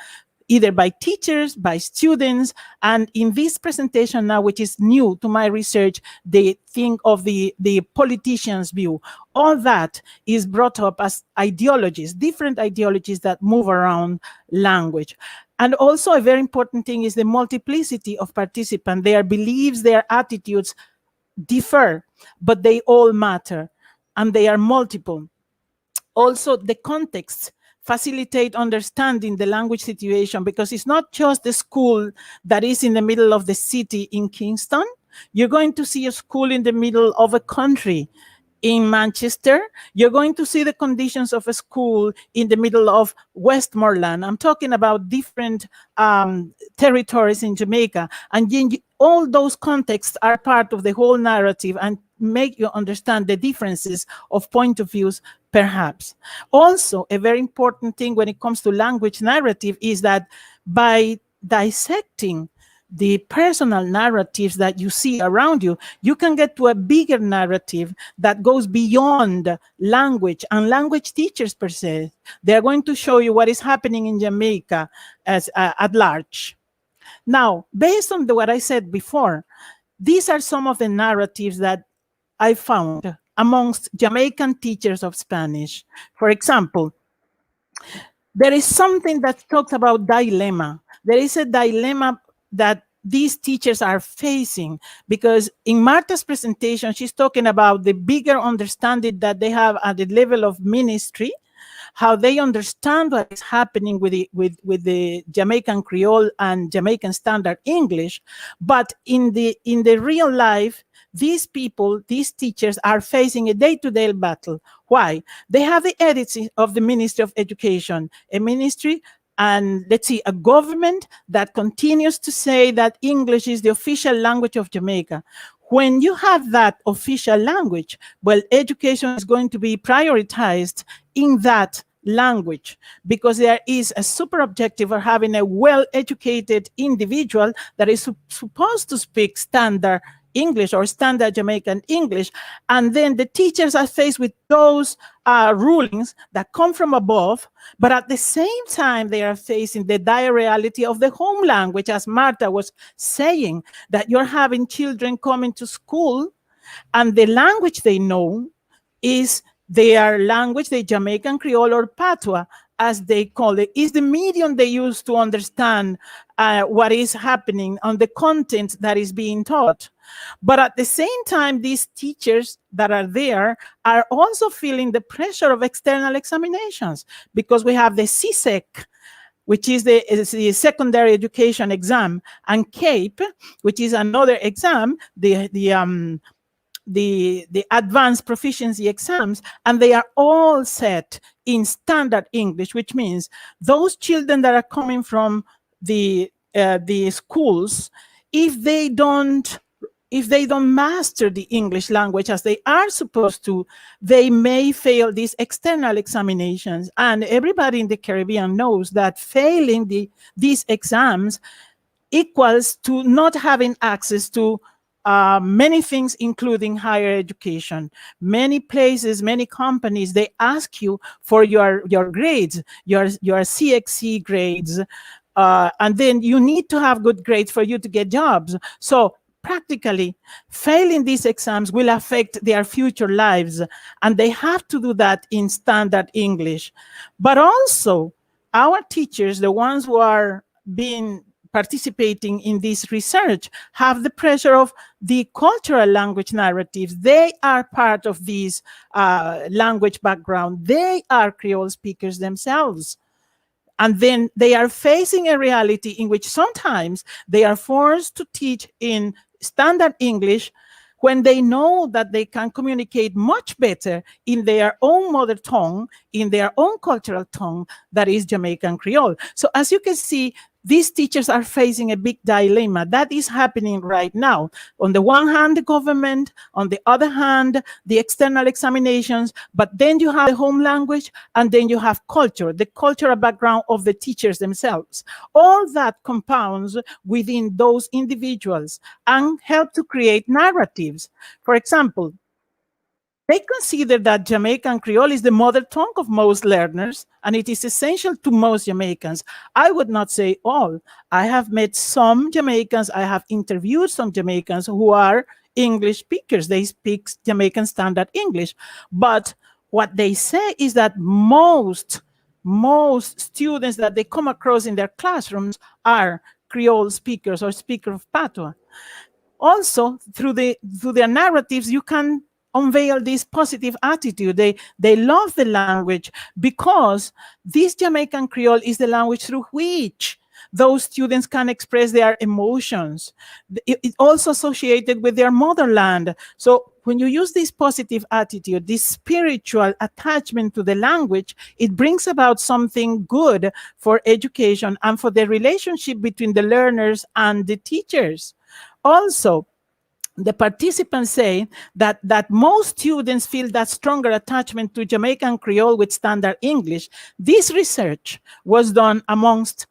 either by teachers, by students, and in this presentation now, which is new to my research, they think of the politician's view. All that is brought up as ideologies, different ideologies that move around language. And also a very important thing is the multiplicity of participants. Their beliefs, their attitudes differ, but they all matter, and they are multiple. Also, the context facilitate understanding the language situation, because it's not just the school that is in the middle of the city in Kingston. You're going to see a school in the middle of a country in Manchester. You're going to see the conditions of a school in the middle of Westmoreland. I'm talking about different territories in Jamaica. And all those contexts are part of the whole narrative and make you understand the differences of point of views, perhaps. Also, a very important thing when it comes to language narrative is that by dissecting the personal narratives that you see around you, you can get to a bigger narrative that goes beyond language and language teachers per se. They're going to show you what is happening in Jamaica as at large. Now, based on what I said before, these are some of the narratives that I found amongst Jamaican teachers of Spanish. For example, there is something that talks about dilemma. There is a dilemma that these teachers are facing, because in Marta's presentation, she's talking about the bigger understanding that they have at the level of ministry, how they understand what is happening with the Jamaican Creole and Jamaican Standard English. But in the real life, these people, these teachers are facing a day-to-day battle. Why? They have the edits of the Ministry of Education, a ministry and let's see, a government that continues to say that English is the official language of Jamaica. When you have that official language, well, education is going to be prioritized in that language, because there is a super objective of having a well-educated individual that is supposed to speak standard English or standard Jamaican English, and then the teachers are faced with those rulings that come from above, but at the same time they are facing the dire reality of the home language, as Martha was saying, that you're having children coming to school and the language they know is their language, the Jamaican Creole or Patois, as they call it, is the medium they use to understand what is happening on the content that is being taught. But at the same time, these teachers that are there are also feeling the pressure of external examinations, because we have the CSEC, which is the secondary education exam, and CAPE, which is another exam, the advanced proficiency exams, and they are all set in standard English, which means those children that are coming from the schools, if they don't master the English language as they are supposed to, they may fail these external examinations. And everybody in the Caribbean knows that failing these exams equals to not having access to many things, including higher education. Many places, many companies, they ask you for your grades, your CXC grades, and then you need to have good grades for you to get jobs. So practically, failing these exams will affect their future lives, and they have to do that in standard English. But also, our teachers, the ones who are participating in this research, have the pressure of the cultural language narratives. They are part of this language background. They are Creole speakers themselves. And then they are facing a reality in which sometimes they are forced to teach in standard English when they know that they can communicate much better in their own mother tongue, in their own cultural tongue, that is Jamaican Creole. So as you can see, these teachers are facing a big dilemma that is happening right now. On the one hand, the government, on the other hand, the external examinations, but then you have the home language, and then you have culture, the cultural background of the teachers themselves. All that compounds within those individuals and help to create narratives. For example, they consider that Jamaican Creole is the mother tongue of most learners, and it is essential to most Jamaicans. I would not say all. I have met some Jamaicans, I have interviewed some Jamaicans who are English speakers. They speak Jamaican Standard English. But what they say is that most students that they come across in their classrooms are Creole speakers or speakers of Patois. Also, through their narratives, you can unveil this positive attitude. They love the language because this Jamaican Creole is the language through which those students can express their emotions. It's also associated with their motherland. So when you use this positive attitude, this spiritual attachment to the language, it brings about something good for education and for the relationship between the learners and the teachers. Also, the participants say that most students feel that stronger attachment to Jamaican Creole with standard English. This research was done amongst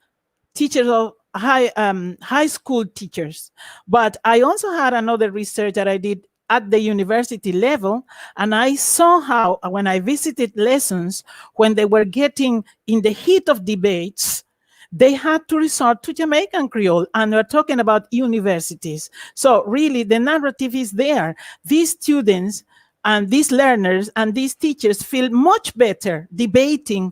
teachers of high school teachers. But I also had another research that I did at the university level, and I saw how when I visited lessons, when they were getting in the heat of debates, they had to resort to Jamaican Creole, and we're talking about universities. So really, the narrative is there. These students and these learners and these teachers feel much better debating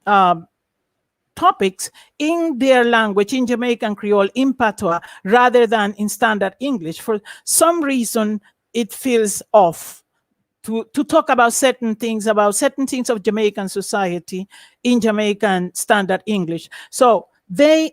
topics in their language, in Jamaican Creole, in Patois, rather than in standard English. For some reason, it feels off to talk about certain things of Jamaican society in Jamaican standard English. So they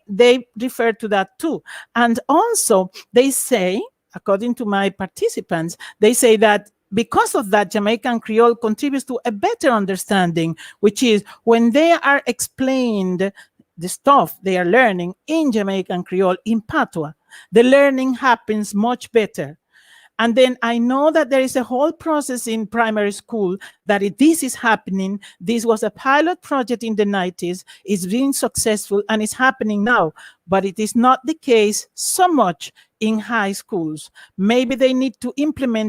refer to that too. And also they say, according to my participants, they say that because of that, Jamaican Creole contributes to a better understanding, which is when they are explained the stuff they are learning in Jamaican Creole, in Patois, the learning happens much better. And then I know that there is a whole process in primary school that this is happening. This was a pilot project in the 90s. It's been successful and it's happening now, but it is not the case so much in high schools. Maybe they need to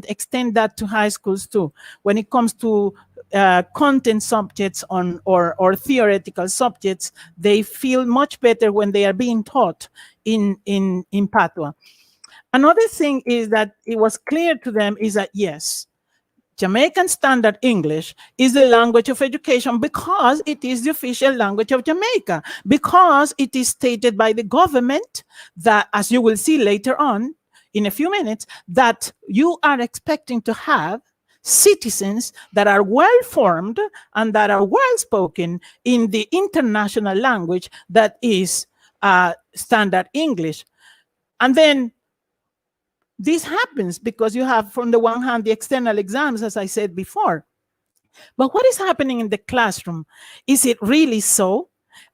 extend that to high schools too. When it comes to content subjects or theoretical subjects, they feel much better when they are being taught in Patois. Another thing is that it was clear to them is that, yes, Jamaican Standard English is the language of education because it is the official language of Jamaica, because it is stated by the government that, as you will see later on in a few minutes, that you are expecting to have citizens that are well-formed and that are well-spoken in the international language that is Standard English. And then this happens because you have, from the one hand, the external exams, as I said before. But what is happening in the classroom? Is it really so?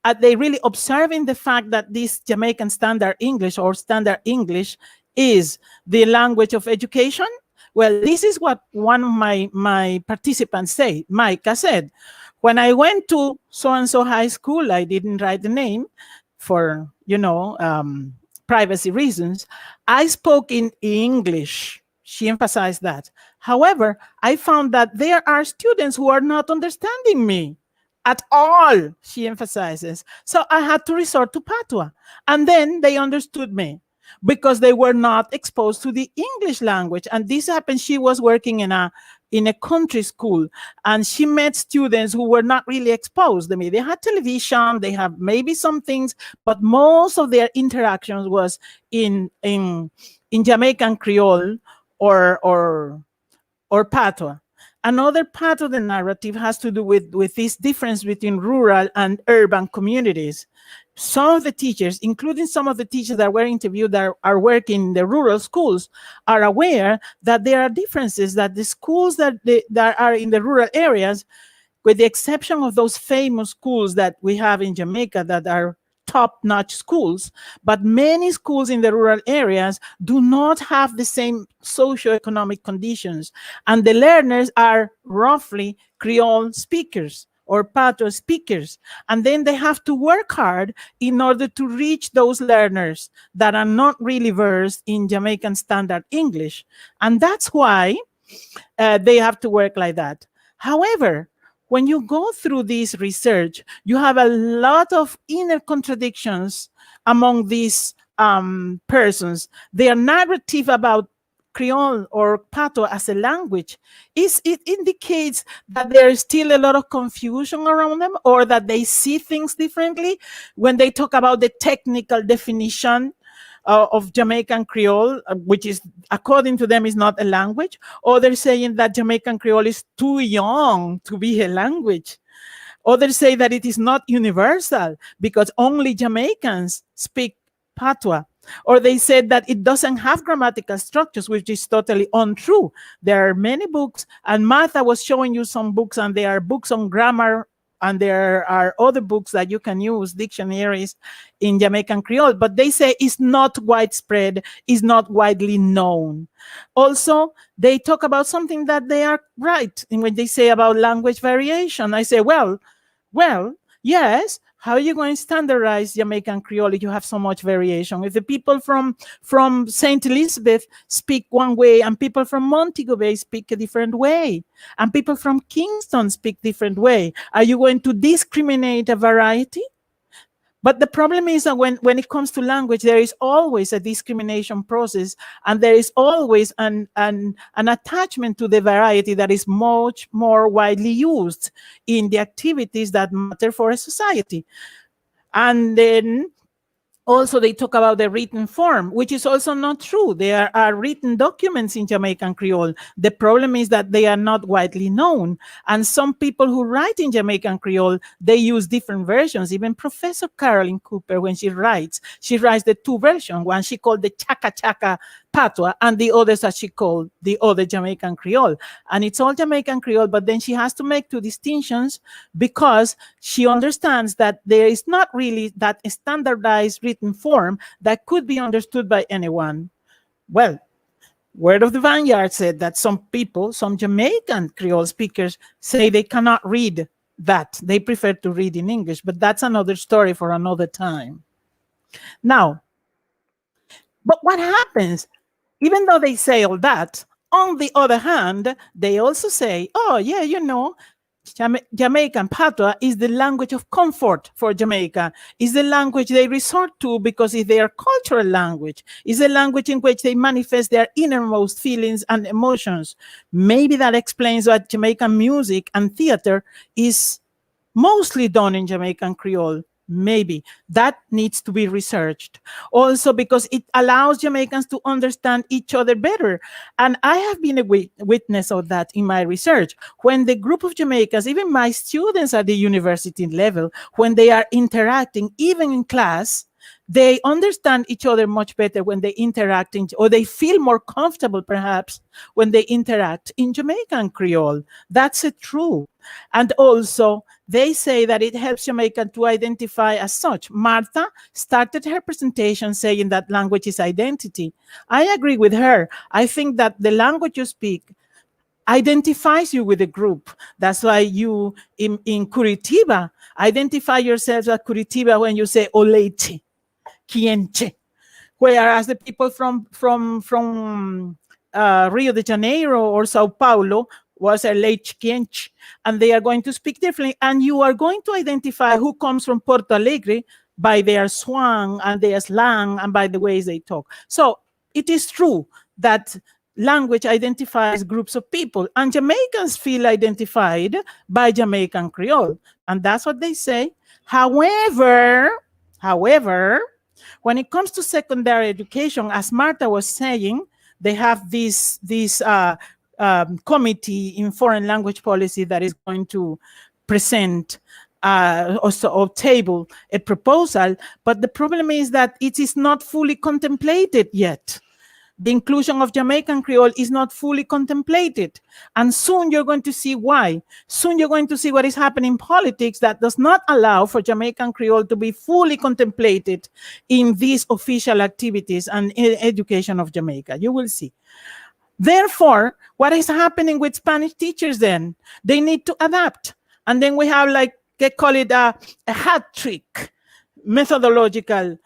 Are they really observing the fact that this Jamaican Standard English or Standard English is the language of education? Well, this is what one of my participants say. Micah said, when I went to so-and-so high school, I didn't write the name for, privacy reasons, I spoke in English. She emphasized that. However, I found that there are students who are not understanding me at all, she emphasizes. So I had to resort to Patois. And then they understood me because they were not exposed to the English language. And this happened, she was working in a country school, and she met students who were not really exposed. I mean, they had television, they have maybe some things, but most of their interactions was in Jamaican Creole or Patois. Another part of the narrative has to do with this difference between rural and urban communities. Some of the teachers, including some of the teachers that were interviewed that are working in the rural schools, are aware that there are differences, that the schools that are in the rural areas, with the exception of those famous schools that we have in Jamaica that are top-notch schools, but many schools in the rural areas do not have the same socioeconomic conditions, and the learners are roughly Creole speakers or Patois speakers, and then they have to work hard in order to reach those learners that are not really versed in Jamaican Standard English, and that's why they have to work like that. However, when you go through this research, you have a lot of inner contradictions among these persons. Their narrative about Creole or Patois as a language it indicates that there is still a lot of confusion around them, or that they see things differently when they talk about the technical definition of Jamaican Creole, which is, according to them, is not a language, or they're saying that Jamaican Creole is too young to be a language. Others say that it is not universal because only Jamaicans speak Patois. Or they said that it doesn't have grammatical structures, which is totally untrue. There are many books, and Martha was showing you some books, and there are books on grammar, and there are other books that you can use, dictionaries in Jamaican Creole, but they say it's not widespread, it's not widely known. Also, they talk about something that they are right in when they say about language variation. I say, well, yes, how are you going to standardize Jamaican Creole if you have so much variation? If the people from St. Elizabeth speak one way and people from Montego Bay speak a different way, and people from Kingston speak different way, are you going to discriminate a variety? But the problem is that when it comes to language, there is always a discrimination process, and there is always an attachment to the variety that is much more widely used in the activities that matter for a society. And then also, they talk about the written form, which is also not true. There are written documents in Jamaican Creole. The problem is that they are not widely known. And some people who write in Jamaican Creole, they use different versions. Even Professor Carolyn Cooper, when she writes the two versions. One she called the Chaka Chaka Patois, and the others that she called the other Jamaican Creole. And it's all Jamaican Creole, but then she has to make two distinctions because she understands that there is not really that standardized written form that could be understood by anyone. Well, Word of the Vineyard said that some people, some Jamaican Creole speakers, say they cannot read that. They prefer to read in English, but that's another story for another time. Now, but what happens, even though they say all that, on the other hand, they also say, oh, yeah, you know, Jamaican patois is the language of comfort for Jamaica. Is the language they resort to because it's their cultural language. Is the language in which they manifest their innermost feelings and emotions. Maybe that explains why Jamaican music and theater is mostly done in Jamaican Creole. Maybe that needs to be researched. Also because it allows Jamaicans to understand each other better. And I have been a witness of that in my research. When the group of Jamaicans, even my students at the university level, when they are interacting, even in class, they understand each other much better when they interact or they feel more comfortable perhaps when they interact in Jamaican Creole. That's true. And also they say that it helps Jamaican to identify as such. Martha started her presentation saying that language is identity. I agree with her. I think that the language you speak identifies you with a group. That's why you in Curitiba identify yourselves as Curitiba when you say Oleche. Quienche. Whereas the people from Rio de Janeiro or Sao Paulo was a Leche Quienche, and they are going to speak differently. And you are going to identify who comes from Porto Alegre by their swang and their slang and by the ways they talk. So it is true that language identifies groups of people, and Jamaicans feel identified by Jamaican Creole, and that's what they say. However, when it comes to secondary education, as Martha was saying, they have this committee in foreign language policy that is going to present or table a proposal. But the problem is that it is not fully contemplated yet. The inclusion of Jamaican Creole is not fully contemplated. And soon you're going to see why. Soon you're going to see what is happening in politics that does not allow for Jamaican Creole to be fully contemplated in these official activities and education of Jamaica. You will see. Therefore, what is happening with Spanish teachers then? They need to adapt. And then we have, like, they call it a hat trick methodological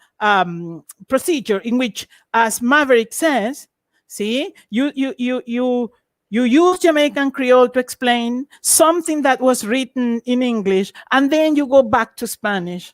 procedure in which, as Maverick says, see, you use Jamaican Creole to explain something that was written in English, and then you go back to Spanish.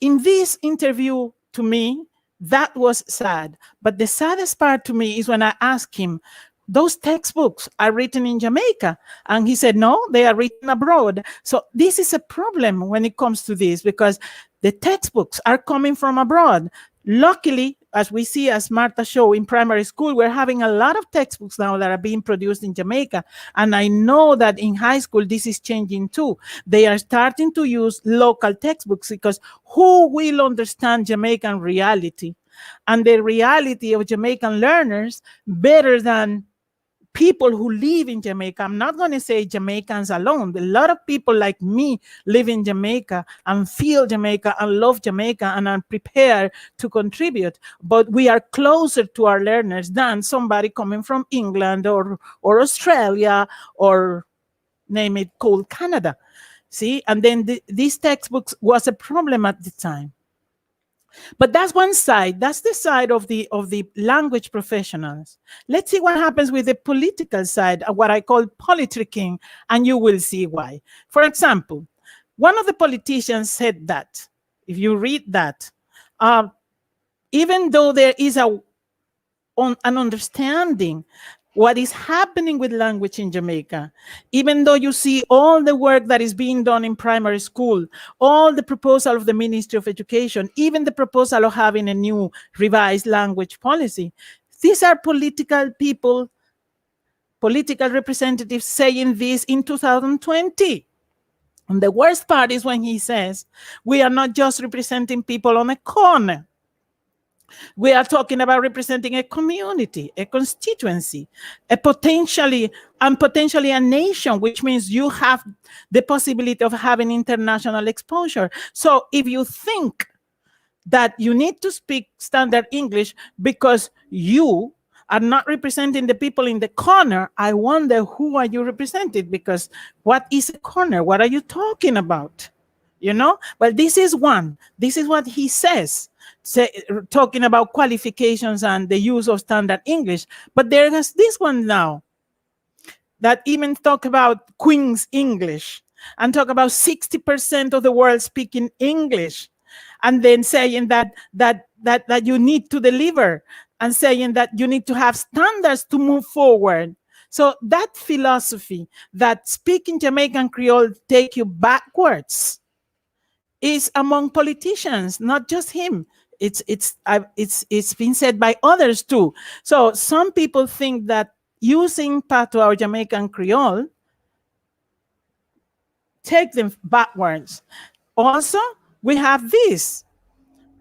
In this interview, to me, that was sad. But the saddest part to me is when I asked him, those textbooks are written in Jamaica. And he said, no, they are written abroad. So this is a problem when it comes to this, because the textbooks are coming from abroad. Luckily, as we see, as Martha showed in primary school, we're having a lot of textbooks now that are being produced in Jamaica. And I know that in high school, this is changing too. They are starting to use local textbooks because who will understand Jamaican reality and the reality of Jamaican learners better than people who live in Jamaica? I'm not going to say Jamaicans alone. A lot of people like me live in Jamaica and feel Jamaica and love Jamaica and are prepared to contribute. But we are closer to our learners than somebody coming from England or Australia or name it, cold Canada. See, and then these textbooks was a problem at the time. But that's one side. That's the side of the language professionals. Let's see what happens with the political side, what I call politicking, and you will see why. For example, one of the politicians said that, if you read that, even though there is an understanding what is happening with language in Jamaica, even though you see all the work that is being done in primary school, all the proposal of the Ministry of Education, even the proposal of having a new revised language policy, these are political people, political representatives saying this in 2020. And the worst part is when he says, we are not just representing people on a corner. We are talking about representing a community, a constituency, potentially a nation, which means you have the possibility of having international exposure. So if you think that you need to speak standard English because you are not representing the people in the corner, I wonder who are you representing? Because what is a corner? What are you talking about? You know? Well, this is one. This is what he says, talking about qualifications and the use of standard English. But there is this one now that even talk about Queen's English and talk about 60% of the world speaking English, and then saying that you need to deliver, and saying that you need to have standards to move forward. So that philosophy that speaking Jamaican Creole take you backwards is among politicians, not just him. It's been said by others too. So some people think that using patois or Jamaican Creole take them backwards. Also, we have this.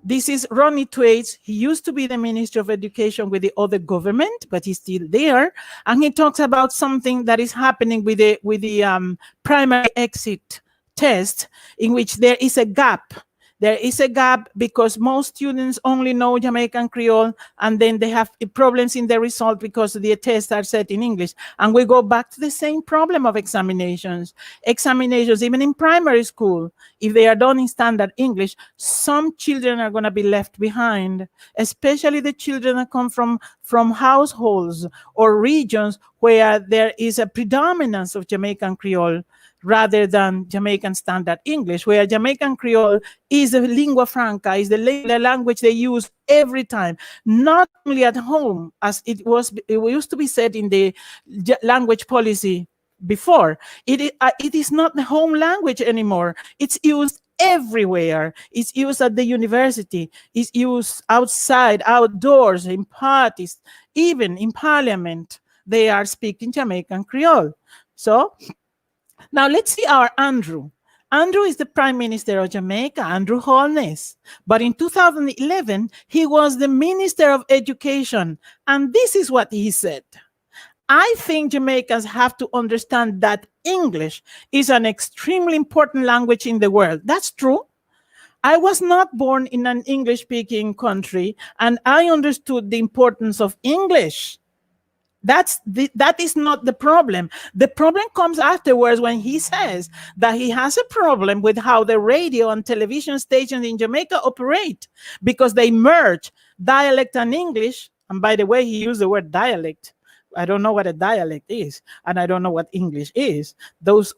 This is Ronnie Twaits. He used to be the Minister of Education with the other government, but he's still there. And he talks about something that is happening with the primary exit test, in which there is a gap. There is a gap because most students only know Jamaican Creole, and then they have problems in the result because the tests are set in English. And we go back to the same problem of examinations. Examinations, even in primary school, if they are done in standard English, some children are going to be left behind, especially the children that come from households or regions where there is a predominance of Jamaican Creole rather than Jamaican Standard English, where Jamaican Creole is the lingua franca, is the language they use every time, not only at home, as it used to be said in the language policy before. It is not the home language anymore. It's used everywhere. It's used at the university. It's used outside, outdoors, in parties, even in parliament. They are speaking Jamaican Creole. So now let's see our Andrew. Andrew is the Prime Minister of Jamaica, Andrew Holness. But in 2011, he was the Minister of Education. And this is what he said. I think Jamaicans have to understand that English is an extremely important language in the world. That's true. I was not born in an English-speaking country, and I understood the importance of English. That is not the problem. The problem comes afterwards when he says that he has a problem with how the radio and television stations in Jamaica operate, because they merge dialect and English. And by the way, he used the word dialect. I don't know what a dialect is, and I don't know what English is. Those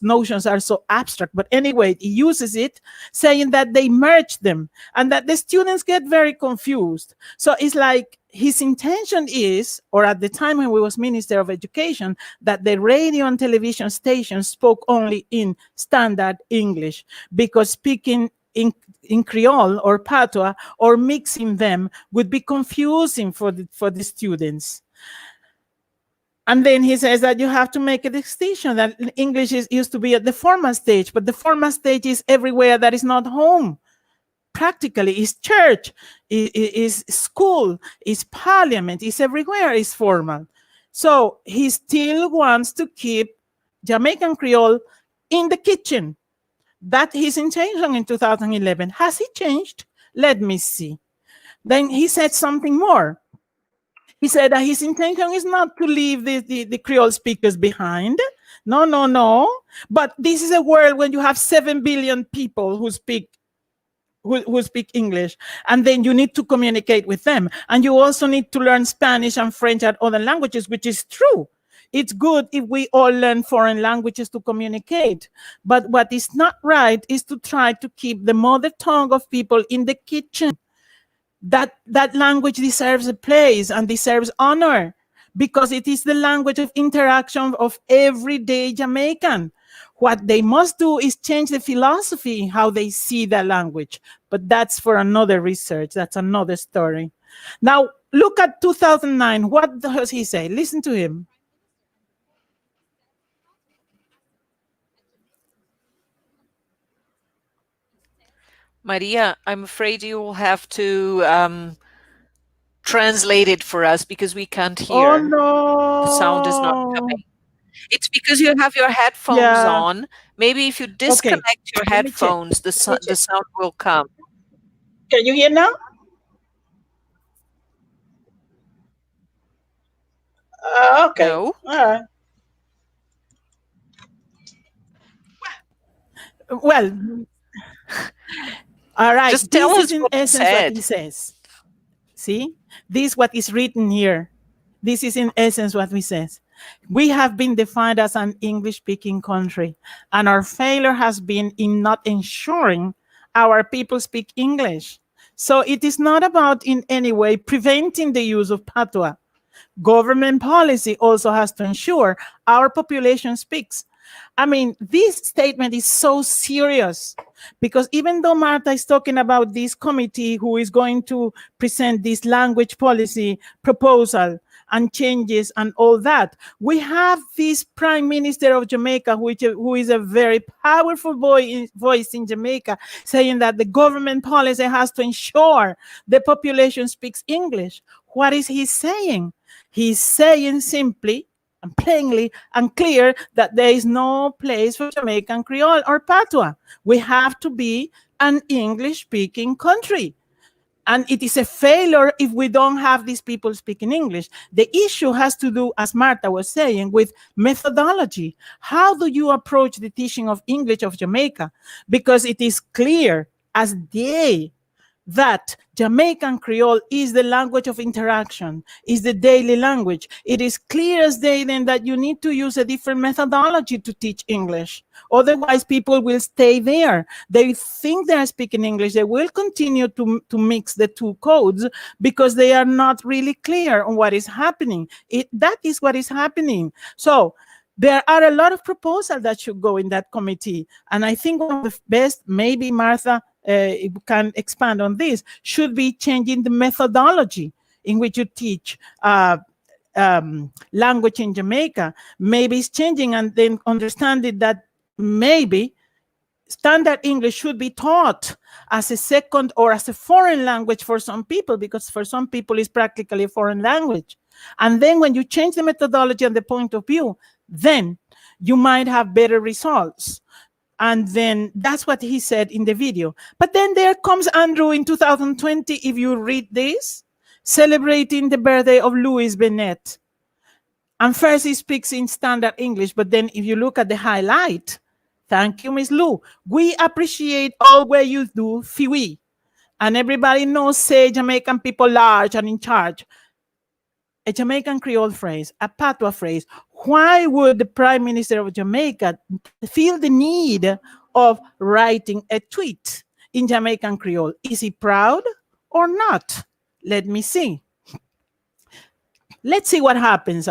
notions are so abstract. But anyway, he uses it, saying that they merge them and that the students get very confused. So it's like his intention is, or at the time when he was Minister of Education, that the radio and television stations spoke only in standard English, because speaking in Creole or Patois or mixing them would be confusing for the students. And then he says that you have to make a distinction, that English used to be at the formal stage, but the formal stage is everywhere that is not home. Practically, is church, is school, is parliament, is everywhere is formal. So he still wants to keep Jamaican Creole in the kitchen. That his intention in 2011. Has he changed? Let me see. Then he said something more. He said that his intention is not to leave the Creole speakers behind. No. But this is a world when you have 7 billion people who speak English, and then you need to communicate with them. And you also need to learn Spanish and French and other languages, which is true. It's good if we all learn foreign languages to communicate. But what is not right is to try to keep the mother tongue of people in the kitchen. That language deserves a place and deserves honor, because it is the language of interaction of everyday Jamaican. What they must do is change the philosophy in how they see that language. But that's for another research. That's another story. Now, look at 2009. What does he say? Listen to him. Maria, I'm afraid you will have to translate it for us because we can't hear. Oh, no. The sound is not coming. It's because you have your headphones on. Maybe if you disconnect your headphones, the sound will come. Can you hear now? Okay. No. All right. Well, all right. Just tell This is us in what he essence what said. he says. See, this is what is written here. This is in essence what we says. We have been defined as an English-speaking country, and our failure has been in not ensuring our people speak English. So it is not about in any way preventing the use of patois. Government policy also has to ensure our population speaks. I mean, this statement is so serious because even though Martha is talking about this committee who is going to present this language policy proposal and changes and all that, we have this Prime Minister of Jamaica, who is a very powerful voice in Jamaica, saying that the government policy has to ensure the population speaks English. What is he saying? He's saying simply and plainly and clear that there is no place for Jamaican Creole or Patois. We have to be an English-speaking country. And it is a failure if we don't have these people speaking English. The issue has to do, as Martha was saying, with methodology. How do you approach the teaching of English of Jamaica? Because it is clear as day that Jamaican Creole is the language of interaction, is the daily language. It is clear as day then that you need to use a different methodology to teach English. Otherwise, people will stay there. They think they're speaking English. They will continue to mix the two codes because they are not really clear on what is happening. That is what is happening. So there are a lot of proposals that should go in that committee. And I think one of the best, maybe Martha can expand on this, should be changing the methodology in which you teach language in Jamaica. Maybe it's changing and then understanding that maybe standard English should be taught as a second or as a foreign language for some people, because for some people it's practically a foreign language. And then when you change the methodology and the point of view, then you might have better results. And then that's what he said in the video. But then there comes Andrew in 2020, if you read this, celebrating the birthday of Louis Bennett. And first he speaks in standard English, but then if you look at the highlight, thank you, Miss Lou. We appreciate all what you do, Fiwi. And everybody knows, say, Jamaican people large and in charge. A Jamaican Creole phrase, a patois phrase. Why would the Prime Minister of Jamaica feel the need of writing a tweet in Jamaican Creole? Is he proud or not? Let me see. Let's see what happens.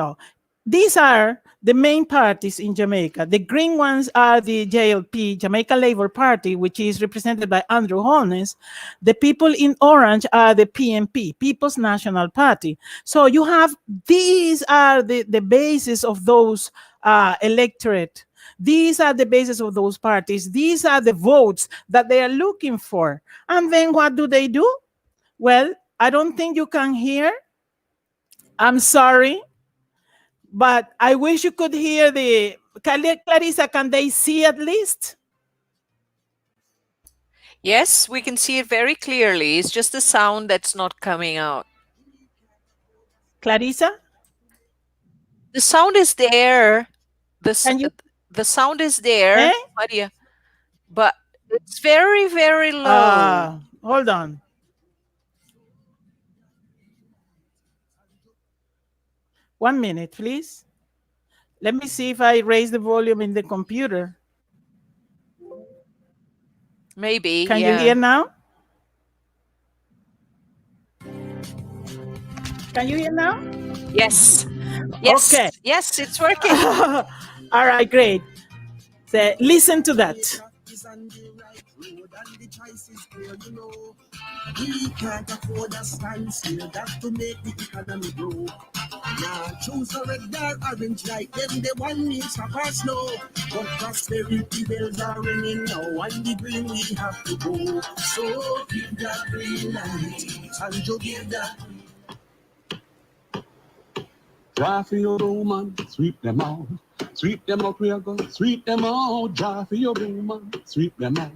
These are the main parties in Jamaica. The green ones are the JLP, Jamaica Labour Party, which is represented by Andrew Holness. The people in orange are the PNP, People's National Party. So you have, these are the basis of those electorate. These are the basis of those parties. These are the votes that they are looking for. And then what do? Well, I don't think you can hear. I'm sorry. But I wish you could hear the... Clarissa, can they see at least? Yes, we can see it very clearly. It's just the sound that's not coming out. Clarissa? The sound is there. The sound is there, Maria. But it's very, very low. Hold on. One minute, please. Let me see if I raise the volume in the computer. Maybe. Can you hear now? Can you hear now? Yes. Yes. Okay. Yes, it's working. All right, great. So listen to that. We can't afford a standstill, that to make the economy grow. Now choose a red or orange light, then the one needs to pass slow. But prosperity bells are ringing now, and the green we have to go. So give that green light, and you give that. Draw for your woman, sweep them out. Sweep them out, we are going, sweep them out. Draw for your woman, sweep them out.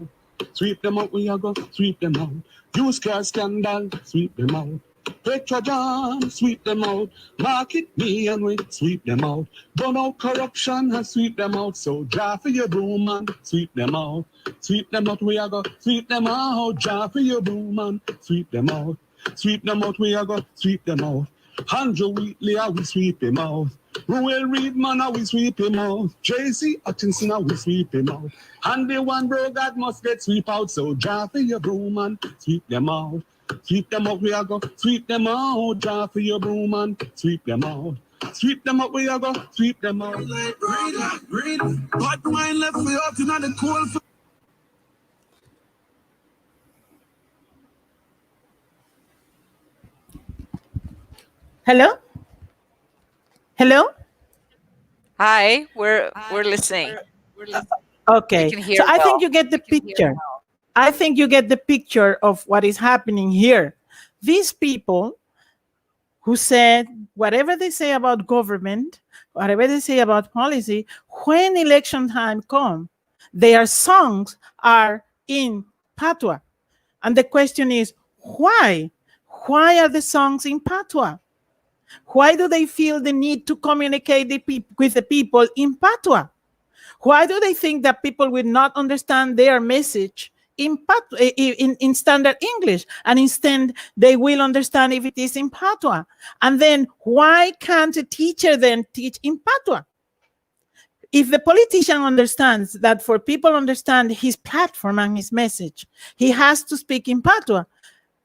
Sweep them out, we are going, sweep them out. Use car scandal, sweep them out. Petrojan, sweep them out. Market me and we sweep them out. Burn out corruption and sweep them out. So draw for your broom and sweep them out. Sweep them out, we are go sweep them out. Draw for your broom and sweep them out. Sweep them out, we are go sweep them out. Andrew Wheatley, I will sweep him out. Ruel Reedman, I will sweep him out. Tracy Hutchinson, I will sweep him out. And the one bro God must get sweep out. So draw for your broom and sweep them out. Sweep them up, we are go sweep them out. Draw for your broom and sweep them out. Sweep them up, we are go sweep them out. Read, hot wine left for you out in the cold. Hello? Hello? Hi, we're listening. Okay, so I think you get the picture. I think you get the picture of what is happening here. These people who said whatever they say about government, whatever they say about policy, when election time comes, their songs are in patois. And the question is, why? Why are the songs in patois? Why do they feel the need to communicate with the people in patois? Why do they think that people will not understand their message in standard English, and instead they will understand if it is in patois? And then why can't a teacher then teach in patois? If the politician understands that for people to understand his platform and his message, he has to speak in patois.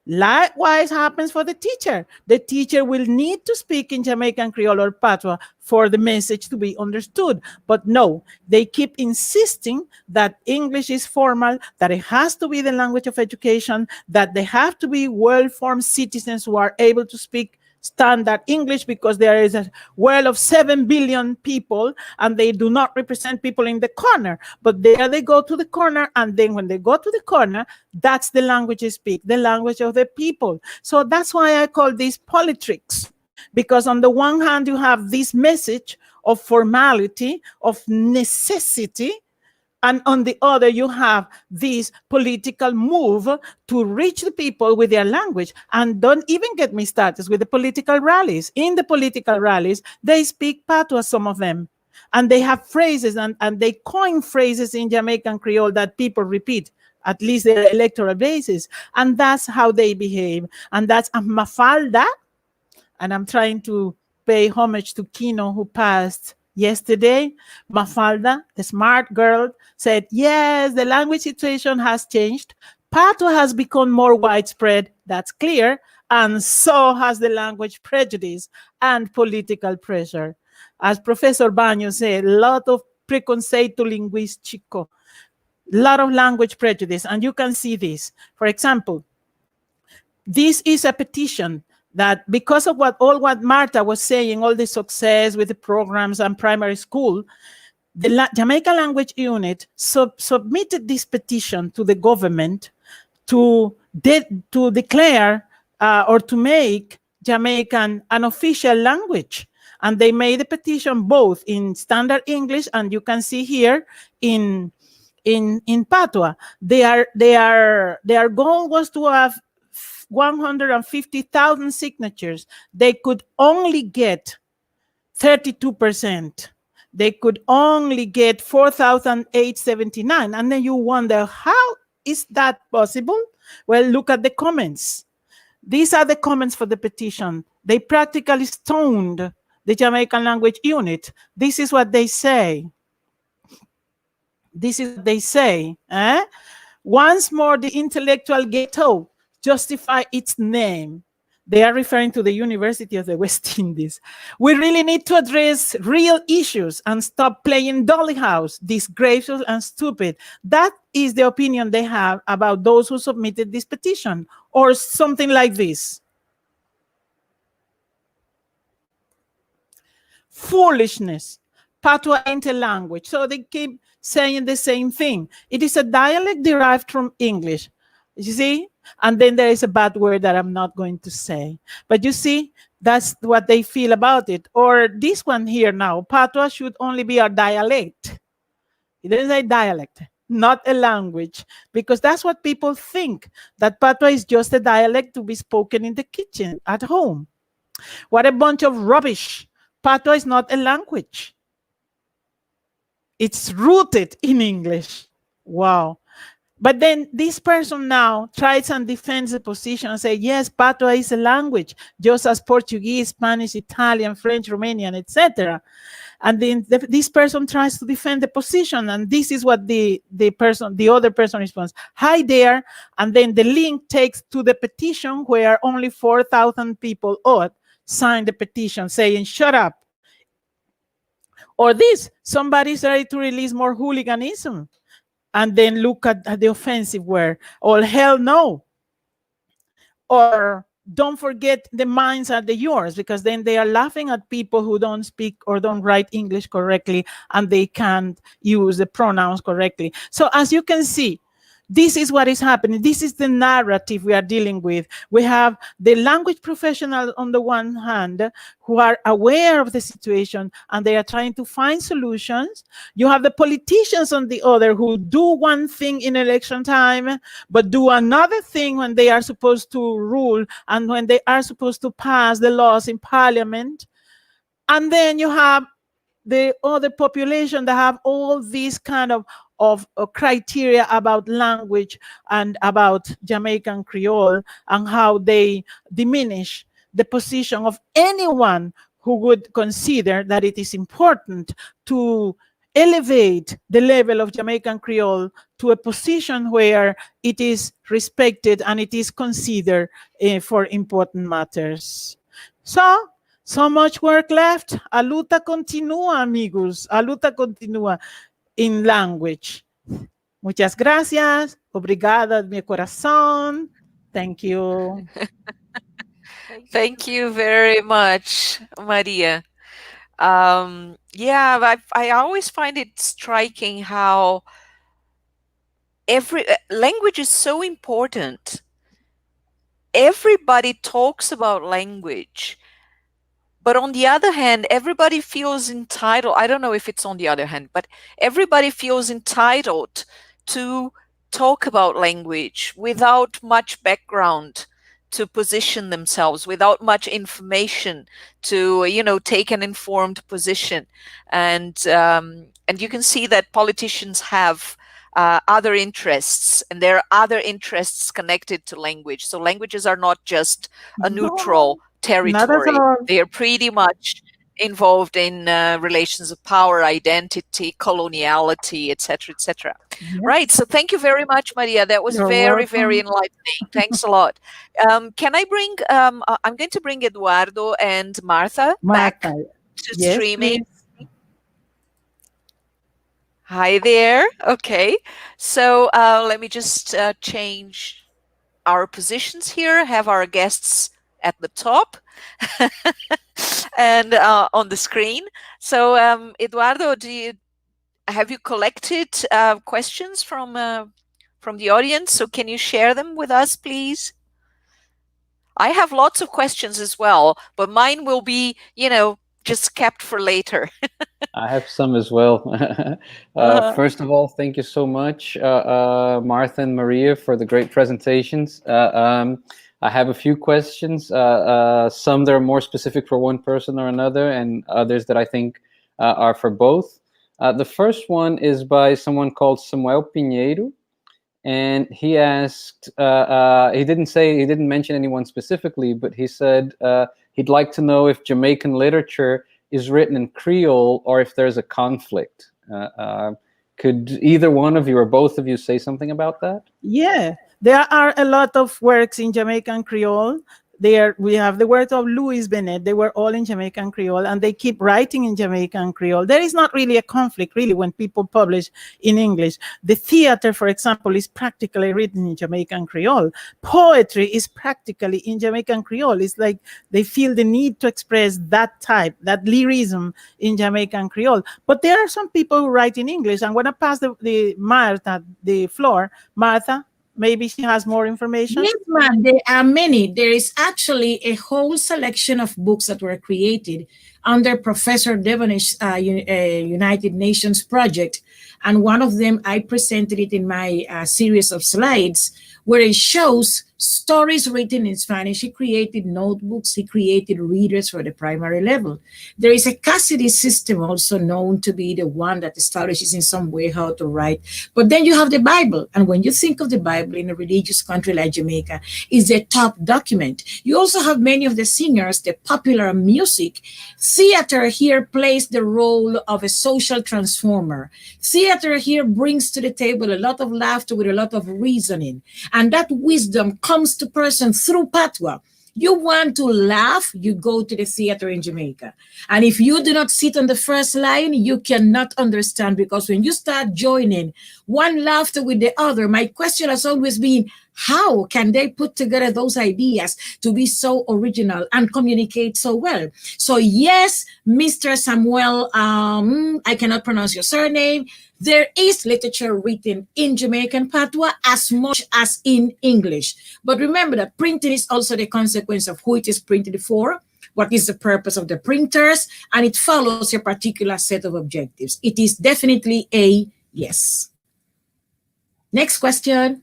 Likewise happens for the teacher. The teacher will need to speak in Jamaican Creole or patois for the message to be understood. But no, they keep insisting that English is formal, that it has to be the language of education, that they have to be well-formed citizens who are able to speak standard English, because there is a world of 7 billion people and they do not represent people in the corner. But there they go to the corner, and then when they go to the corner, that's the language they speak, the language of the people. So that's why I call this politics, because on the one hand, you have this message of formality, of necessity, and on the other, you have this political move to reach the people with their language. And don't even get me started with the political rallies. In the political rallies, they speak patois, some of them. And they have phrases, and they coin phrases in Jamaican Creole that people repeat, at least their electoral basis. And that's how they behave. And that's a Mafalda. And I'm trying to pay homage to Kino, who passed yesterday. Mafalda, the smart girl, said, yes, the language situation has changed. Patois has become more widespread, that's clear, and so has the language prejudice and political pressure. As Professor Baño said, a lot of preconceito lingüístico, a lot of language prejudice, and you can see this. For example, this is a petition that, because of what Martha was saying, all the success with the programs and primary school, the Jamaica Language Unit submitted this petition to the government to declare or to make Jamaican an official language. And they made the petition both in standard English, and you can see here in patois. Their goal was to have 150,000 signatures. They could only get 32%. They could only get 4,879. And then you wonder, how is that possible? Well, look at the comments. These are the comments for the petition. They practically stoned the Jamaican Language Unit. This is what they say. This is what they say. Once more, the intellectual ghetto justify its name. They are referring to the University of the West Indies. We really need to address real issues and stop playing dolly house, disgraceful and stupid. That is the opinion they have about those who submitted this petition, or something like this. Foolishness. Patois ain't a language. So they keep saying the same thing. It is a dialect derived from English. You see? And then there is a bad word that I'm not going to say. But you see, that's what they feel about it. Or this one here now, patois should only be a dialect. It doesn't say dialect. not a language, because that's what people think, that patois is just a dialect to be spoken in the kitchen at home. What a bunch of rubbish. Patois is not a language. It's rooted in English. Wow. But then this person now tries and defends the position and say, yes, patois is a language, just as Portuguese, Spanish, Italian, French, Romanian, etc. And then this person tries to defend the position, and this is what the other person responds, hi there, and then the link takes to the petition where only 4,000 people signed the petition saying, shut up. Or this, somebody's ready to release more hooliganism, and then look at the offensive word, or hell no. Or don't forget the mines are yours, because then they are laughing at people who don't speak or don't write English correctly, and they can't use the pronouns correctly. So as you can see, this is what is happening. This is the narrative we are dealing with. We have the language professionals on the one hand who are aware of the situation and they are trying to find solutions. You have the politicians on the other who do one thing in election time, but do another thing when they are supposed to rule and when they are supposed to pass the laws in parliament. And then you have the other population that have all these kind of criteria about language and about Jamaican Creole, and how they diminish the position of anyone who would consider that it is important to elevate the level of Jamaican Creole to a position where it is respected and it is considered for important matters. So much work left. A luta continúa, amigos. A luta continúa in language. Muchas gracias. Obrigada, mi corazón. Thank you. Thank you very much, Maria. Yeah, I always find it striking how every language is so important. Everybody talks about language. But on the other hand, everybody feels entitled. I don't know if it's on the other hand, but everybody feels entitled to talk about language without much background to position themselves, without much information to, take an informed position. And you can see that politicians have other interests, and there are other interests connected to language. So languages are not just a neutral territory. They are pretty much involved in relations of power, identity, coloniality, etc., etc. Yes. Right. So thank you very much, Maria. That was very enlightening. Thanks a lot. Can I bring? I'm going to bring Eduardo and Martha back to streaming. Please. Hi there. Okay. So let me just change our positions here. Have our guests at the top and on the screen. So Eduardo, have you collected questions from the audience? So can you share them with us, please? I have lots of questions as well, but mine will be, just kept for later. I have some as well. First of all, thank you so much, Martha and Maria, for the great presentations. I have a few questions, some that are more specific for one person or another, and others that I think are for both. The first one is by someone called Samuel Pinheiro, and he asked, he didn't mention anyone specifically, but he said he'd like to know if Jamaican literature is written in Creole or if there's a conflict. Could either one of you or both of you say something about that? Yeah. There are a lot of works in Jamaican Creole. We have the work of Louis Bennett. They were all in Jamaican Creole, and they keep writing in Jamaican Creole. There is not really a conflict, really, when people publish in English. The theater, for example, is practically written in Jamaican Creole. Poetry is practically in Jamaican Creole. It's like they feel the need to express that lyrism in Jamaican Creole. But there are some people who write in English. I'm going to pass the floor. Martha? Maybe she has more information. Yes, ma'am. There are many. There is actually a whole selection of books that were created under Professor Devenish United Nations project. And one of them, I presented it in my series of slides, where it shows stories written in Spanish. He created notebooks, he created readers for the primary level. There is a Cassidy system, also known to be the one that establishes in some way how to write. But then you have the Bible. And when you think of the Bible in a religious country like Jamaica, is the top document. You also have many of the singers, the popular music. Theater here plays the role of a social transformer. Theater here brings to the table a lot of laughter with a lot of reasoning. And that wisdom comes to person through patois. You want to laugh, you go to the theater in Jamaica. And if you do not sit on the first line, you cannot understand, because when you start joining one laughter with the other, my question has always been, how can they put together those ideas to be so original and communicate so well? So yes, Mr. Samuel, I cannot pronounce your surname. There is literature written in Jamaican patois as much as in English. But remember that printing is also the consequence of who it is printed for, what is the purpose of the printers, and it follows a particular set of objectives. It is definitely a yes. Next question.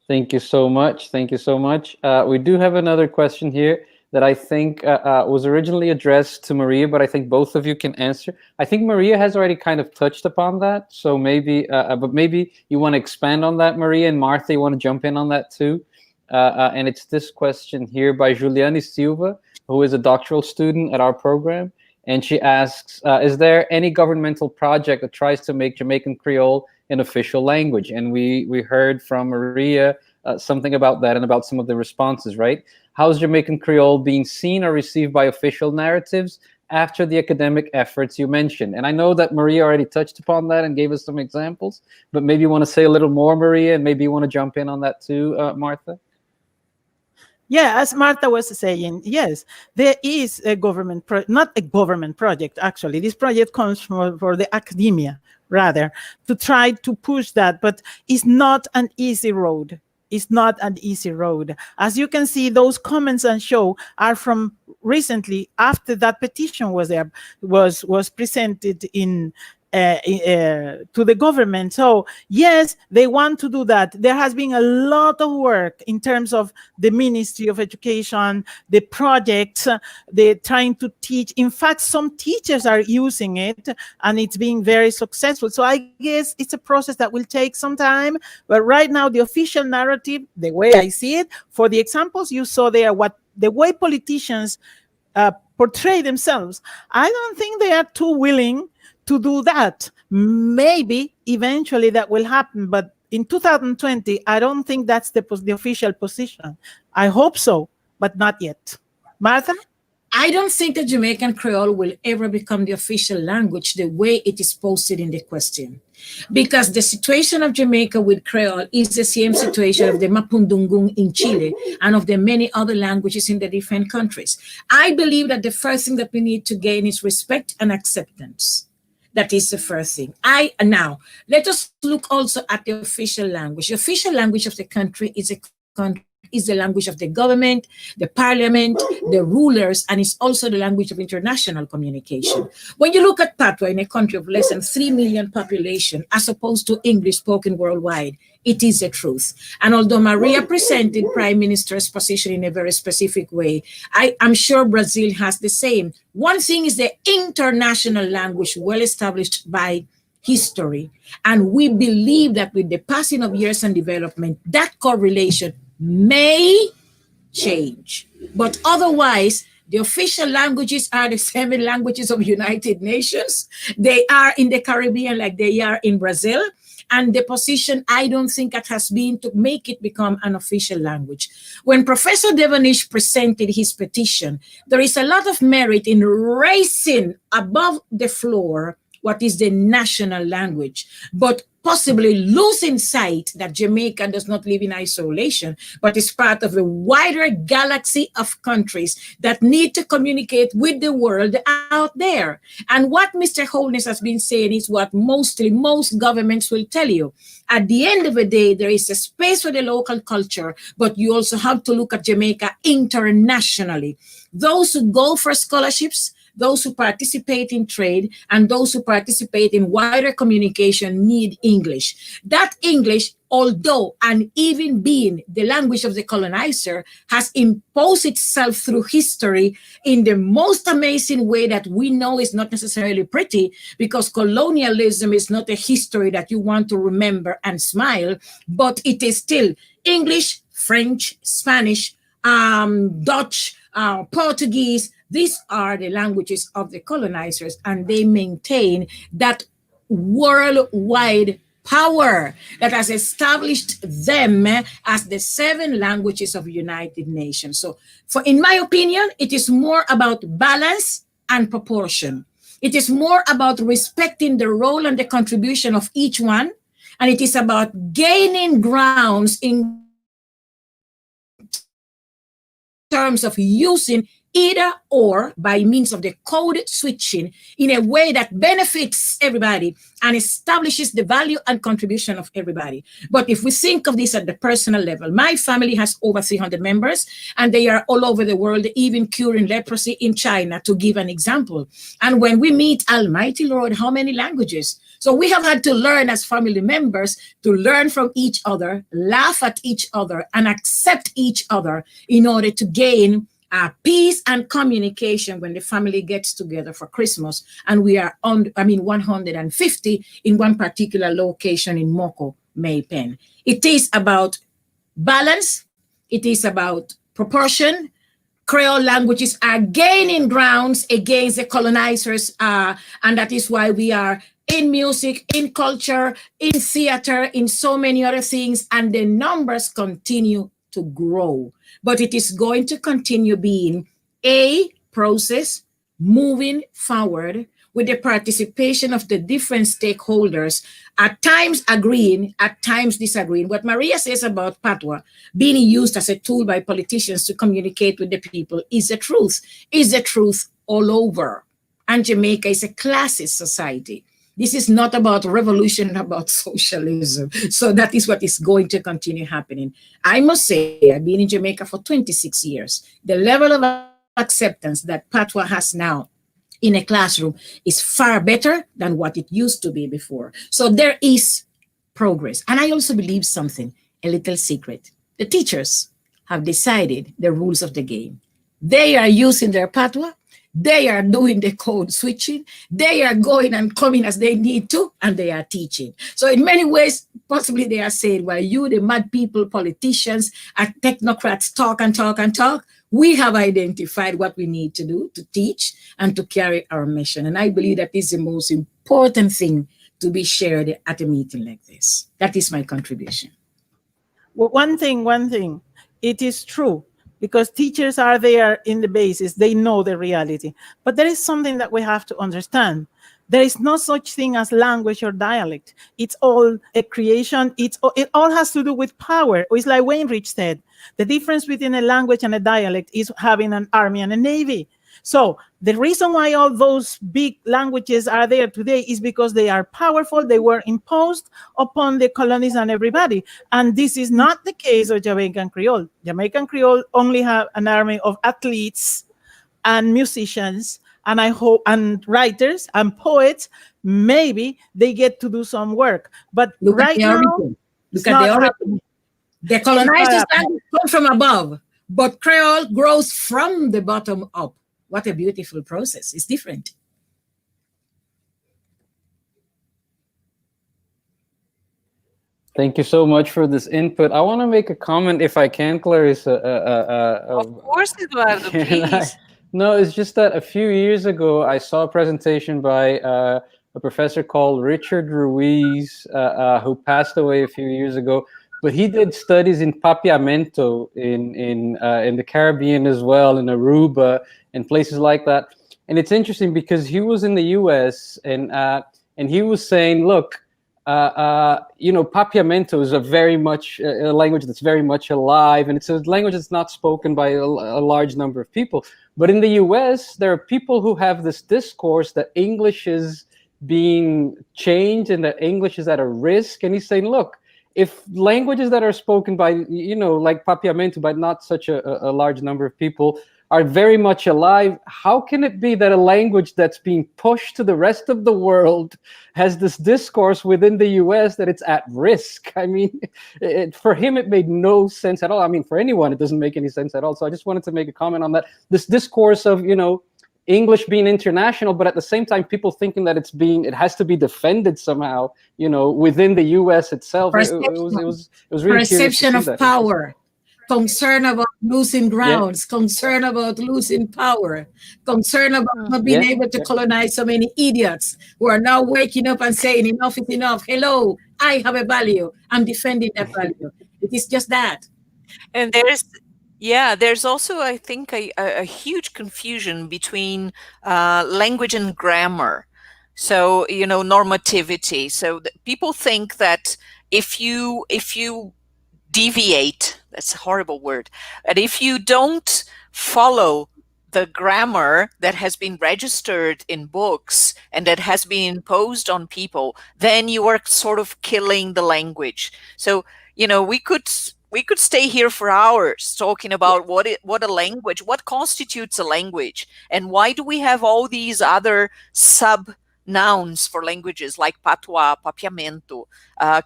Thank you so much. Thank you so much. We do have another question here that I think was originally addressed to Maria, but I think both of you can answer. I think Maria has already kind of touched upon that, so maybe, but maybe you want to expand on that, Maria, and Martha, you want to jump in on that too. And it's this question here by Juliane Silva, who is a doctoral student at our program, and she asks, is there any governmental project that tries to make Jamaican Creole an official language? And we heard from Maria something about that and about some of the responses, right? How is Jamaican Creole being seen or received by official narratives after the academic efforts you mentioned? And I know that Maria already touched upon that and gave us some examples, but maybe you want to say a little more, Maria, and maybe you want to jump in on that too, Martha? Yeah, as Martha was saying, yes, there is a government, not a government project, actually. This project comes for the academia, rather, to try to push that, but it's not an easy road. It's not an easy road. As you can see, those comments and show are from recently, after that petition was presented in to the government. So yes, they want to do that. There has been a lot of work in terms of the Ministry of Education, the projects, they're trying to teach. In fact, some teachers are using it and it's being very successful. So I guess it's a process that will take some time. But right now, the official narrative, the way I see it, for the examples you saw there, the way politicians portray themselves, I don't think they are too willing to do that. Maybe eventually that will happen, but in 2020, I don't think that's the official position. I hope so, but not yet. Martha? I don't think that Jamaican Creole will ever become the official language the way it is posted in the question. Because the situation of Jamaica with Creole is the same situation of the Mapudungun in Chile and of the many other languages in the different countries. I believe that the first thing that we need to gain is respect and acceptance. That is the first thing. Now, let us look also at the official language. The official language of the country is the language of the government, the parliament, the rulers, and it's also the language of international communication. When you look at patois in a country of less than 3 million population, as opposed to English spoken worldwide, it is the truth. And although Maria presented Prime Minister's position in a very specific way, I'm sure Brazil has the same. One thing is the international language well established by history. And we believe that with the passing of years and development, that correlation may change. But otherwise, the official languages are the 7 languages of United Nations. They are in the Caribbean like they are in Brazil. And the position, I don't think it has been to make it become an official language. When Professor Devenish presented his petition, there is a lot of merit in raising above the floor what is the national language. But possibly losing sight that Jamaica does not live in isolation, but is part of a wider galaxy of countries that need to communicate with the world out there. And what Mr. Holness has been saying is what most governments will tell you. At the end of the day, there is a space for the local culture, but you also have to look at Jamaica internationally. Those who go for scholarships, those who participate in trade, and those who participate in wider communication need English. That English, although and even being the language of the colonizer, has imposed itself through history in the most amazing way that we know is not necessarily pretty, because colonialism is not a history that you want to remember and smile, but it is still English, French, Spanish, Dutch, Portuguese. These are the languages of the colonizers, and they maintain that worldwide power that has established them as the 7 languages of the United Nations. So, in my opinion, it is more about balance and proportion. It is more about respecting the role and the contribution of each one, and it is about gaining grounds in terms of using either or by means of the code switching in a way that benefits everybody and establishes the value and contribution of everybody. But if we think of this at the personal level, my family has over 300 members, and they are all over the world, even curing leprosy in China, to give an example. And when we meet, Almighty Lord, how many languages? So we have had to learn as family members to learn from each other, laugh at each other, and accept each other in order to gain peace and communication when the family gets together for Christmas. And we are 150 in one particular location in Moko, Maypen. It is about balance. It is about proportion. Creole languages are gaining grounds against the colonizers, and that is why we are in music, in culture, in theater, in so many other things, and the numbers continue to grow. But it is going to continue being a process moving forward with the participation of the different stakeholders, at times agreeing, at times disagreeing. What Maria says about patois being used as a tool by politicians to communicate with the people is the truth all over. And Jamaica is a classist society. This is not about revolution, about socialism. So that is what is going to continue happening. I must say, I've been in Jamaica for 26 years. The level of acceptance that patois has now in a classroom is far better than what it used to be before. So there is progress. And I also believe something, a little secret. The teachers have decided the rules of the game. They are using their patois. They are doing the code switching. They are going and coming as they need to, and they are teaching. So in many ways, possibly they are saying, well, you, the mad people, politicians, and technocrats talk and talk and talk. We have identified what we need to do to teach and to carry our mission. And I believe that is the most important thing to be shared at a meeting like this. That is my contribution. Well, one thing, it is true, because teachers are there in the basis, they know the reality. But there is something that we have to understand. There is no such thing as language or dialect. It's all a creation. It all has to do with power. It's like Wainwright said, the difference between a language and a dialect is having an army and a navy. So the reason why all those big languages are there today is because they are powerful. They were imposed upon the colonies and everybody. And this is not the case of Jamaican Creole. Jamaican Creole only have an army of athletes and musicians, and I hope, and writers and poets. Maybe they get to do some work. But right now, the colonizers come from above, but Creole grows from the bottom up. What a beautiful process. It's different. Thank you so much for this input. I want to make a comment, if I can, Clarissa. Of course, Eduardo, please. No, it's just that a few years ago, I saw a presentation by a professor called Richard Ruiz, who passed away a few years ago. But he did studies in papiamento in the Caribbean as well, in Aruba and places like that. And it's interesting because he was in the U.S. and he was saying, look, Papiamento is a very much a language that's very much alive, and it's a language that's not spoken by a large number of people. But in the US, there are people who have this discourse that English is being changed and that English is at a risk. And he's saying, look, if languages that are spoken by, like Papiamento, by not such a large number of people, are very much alive, how can it be that a language that's being pushed to the rest of the world has this discourse within the US that it's at risk? I mean, for him, it made no sense at all. I mean, for anyone, it doesn't make any sense at all. So I just wanted to make a comment on that. This discourse of, English being international, but at the same time, people thinking that it has to be defended somehow, within the US itself. It was really perception of power. Concern about losing grounds, concern about losing power, concern about not being able to colonize so many idiots who are now waking up and saying enough is enough. Hello, I have a value. I'm defending that value. It is just that. And there's also, I think, a huge confusion between language and grammar. So, normativity. So people think that if you deviate, that's a horrible word, and if you don't follow the grammar that has been registered in books and that has been imposed on people, then you are sort of killing the language. So, we could stay here for hours talking about what a language, what constitutes a language, and why do we have all these other nouns for languages like patois, papiamento,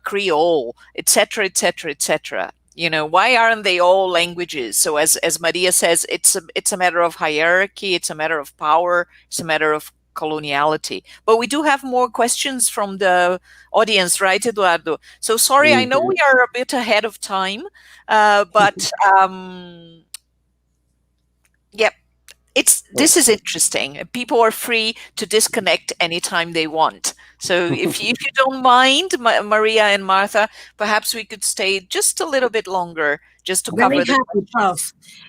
Creole, etc., etc., etc. Why aren't they all languages? So as Maria says, it's a matter of hierarchy, it's a matter of power, it's a matter of coloniality. But we do have more questions from the audience, right, Eduardo? So sorry, I know we are a bit ahead of time, but this is interesting. People are free to disconnect anytime they want. So if you don't mind, Maria and Martha, perhaps we could stay just a little bit longer just to cover the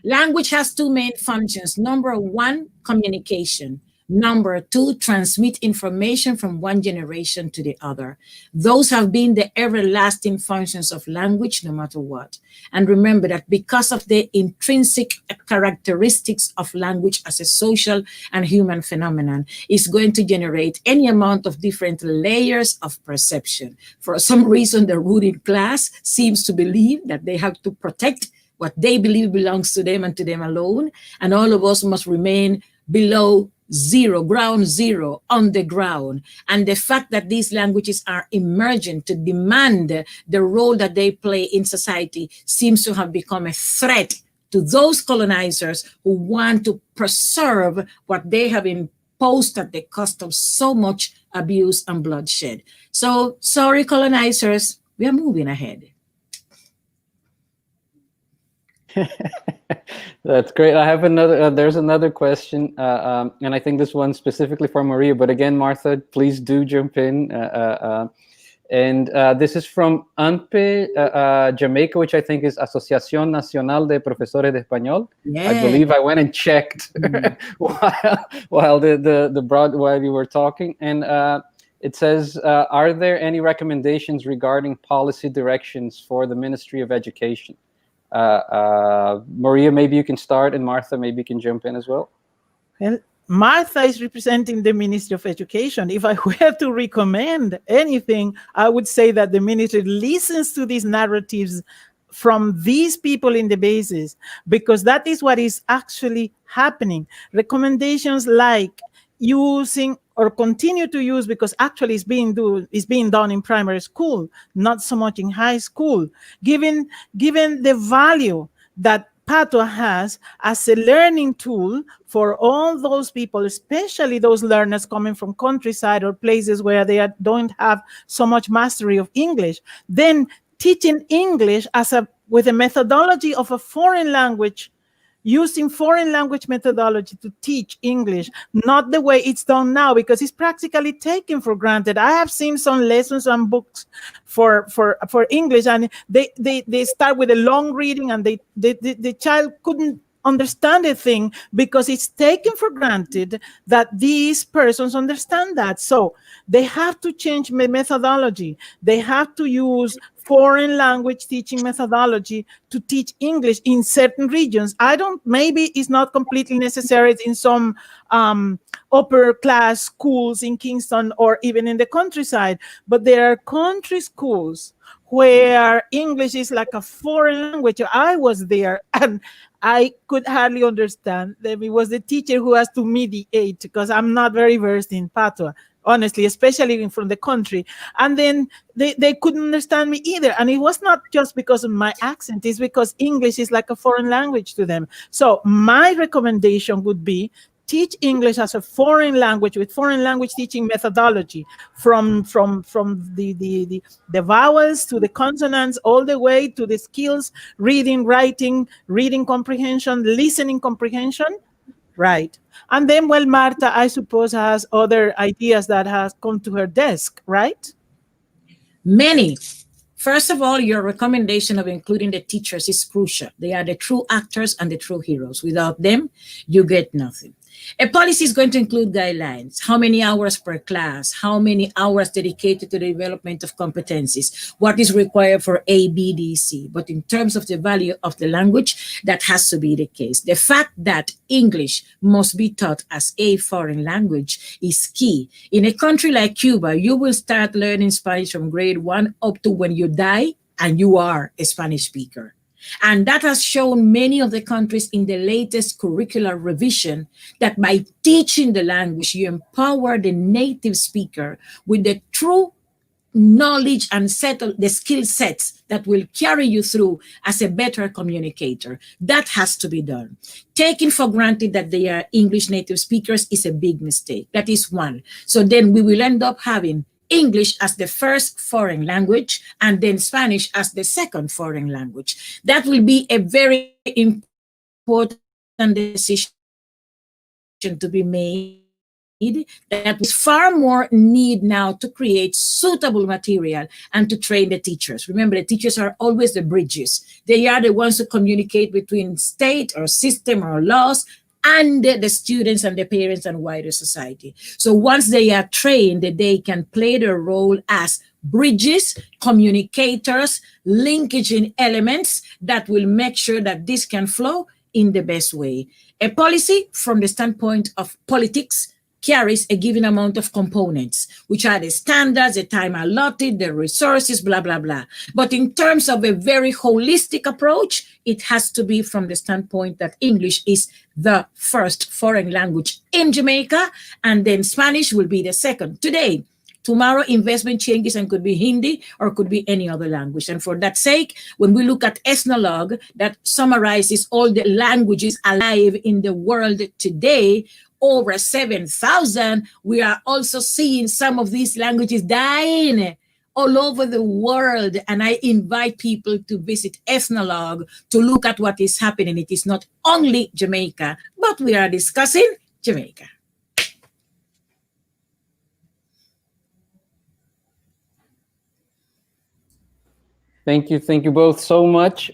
language has two main functions. Number one, communication. Number two, transmit information from one generation to the other. Those have been the everlasting functions of language, no matter what. And remember that because of the intrinsic characteristics of language as a social and human phenomenon, it's going to generate any amount of different layers of perception. For some reason, the ruling class seems to believe that they have to protect what they believe belongs to them and to them alone. And all of us must remain below zero, ground zero, on the ground. And the fact that these languages are emerging to demand the role that they play in society seems to have become a threat to those colonizers who want to preserve what they have imposed at the cost of so much abuse and bloodshed. So, sorry, colonizers, we are moving ahead. That's great. I have another, there's another question, and I think this one's specifically for Maria, but again, Martha, please do jump in. And this is from ANPE, Jamaica, which I think is Asociación Nacional de Profesores de Español. Yeah. I believe I went and checked while you were talking. And it says, are there any recommendations regarding policy directions for the Ministry of Education? Maria, maybe you can start, and Martha, maybe you can jump in as well. Well, Martha is representing the Ministry of Education. If I were to recommend anything, I would say that the ministry listens to these narratives from these people in the bases, because that is what is actually happening. Recommendations like using or continue to use, because actually it's being done in primary school, not so much in high school, given the value that Patois has as a learning tool for all those people, especially those learners coming from countryside or places where they don't have so much mastery of English. Then teaching English with a methodology of a foreign language, using foreign language methodology to teach English, not the way it's done now, because it's practically taken for granted. I have seen some lessons and books for English, and they start with a long reading, and the child couldn't understand thing because it's taken for granted that these persons understand that. So they have to change methodology. They have to use foreign language teaching methodology to teach English in certain regions. Maybe it's not completely necessary in some upper class schools in Kingston or even in the countryside, but there are country schools where English is like a foreign language. I was there and I could hardly understand. It was the teacher who has to mediate because I'm not very versed in patois, honestly, especially from the country. And then they couldn't understand me either. And it was not just because of my accent, it's because English is like a foreign language to them. So my recommendation would be teach English as a foreign language with foreign language teaching methodology from the vowels to the consonants, all the way to the skills, reading, writing, reading comprehension, listening comprehension. Right. And then, well, Marta, I suppose, has other ideas that has come to her desk, right? Many. First of all, your recommendation of including the teachers is crucial. They are the true actors and the true heroes. Without them, you get nothing. A policy is going to include guidelines, how many hours per class, how many hours dedicated to the development of competencies, what is required for A, B, D, C. But in terms of the value of the language, that has to be the case. The fact that English must be taught as a foreign language is key. In a country like Cuba, you will start learning Spanish from grade 1 up to when you die and you are a Spanish speaker. And that has shown many of the countries in the latest curricular revision that by teaching the language, you empower the native speaker with the true knowledge and the skill sets that will carry you through as a better communicator. That has to be done. Taking for granted that they are English native speakers is a big mistake. That is one. So then we will end up having English as the first foreign language and then Spanish as the second foreign language. That will be a very important decision to be made. That is far more need now to create suitable material and to train the teachers. Remember, the teachers are always the bridges. They are the ones who communicate between state or system or laws and the students and the parents and wider society. So once they are trained, they can play their role as bridges, communicators, linkaging elements that will make sure that this can flow in the best way. A policy from the standpoint of politics carries a given amount of components, which are the standards, the time allotted, the resources, blah, blah, blah. But in terms of a very holistic approach, it has to be from the standpoint that English is the first foreign language in Jamaica, and then Spanish will be the second. Today, tomorrow, investment changes and could be Hindi or could be any other language. And for that sake, when we look at Ethnologue that summarizes all the languages alive in the world today, over 7,000, we are also seeing some of these languages dying all over the world. And I invite people to visit Ethnologue to look at what is happening. It is not only Jamaica, but we are discussing Jamaica. Thank you both so much.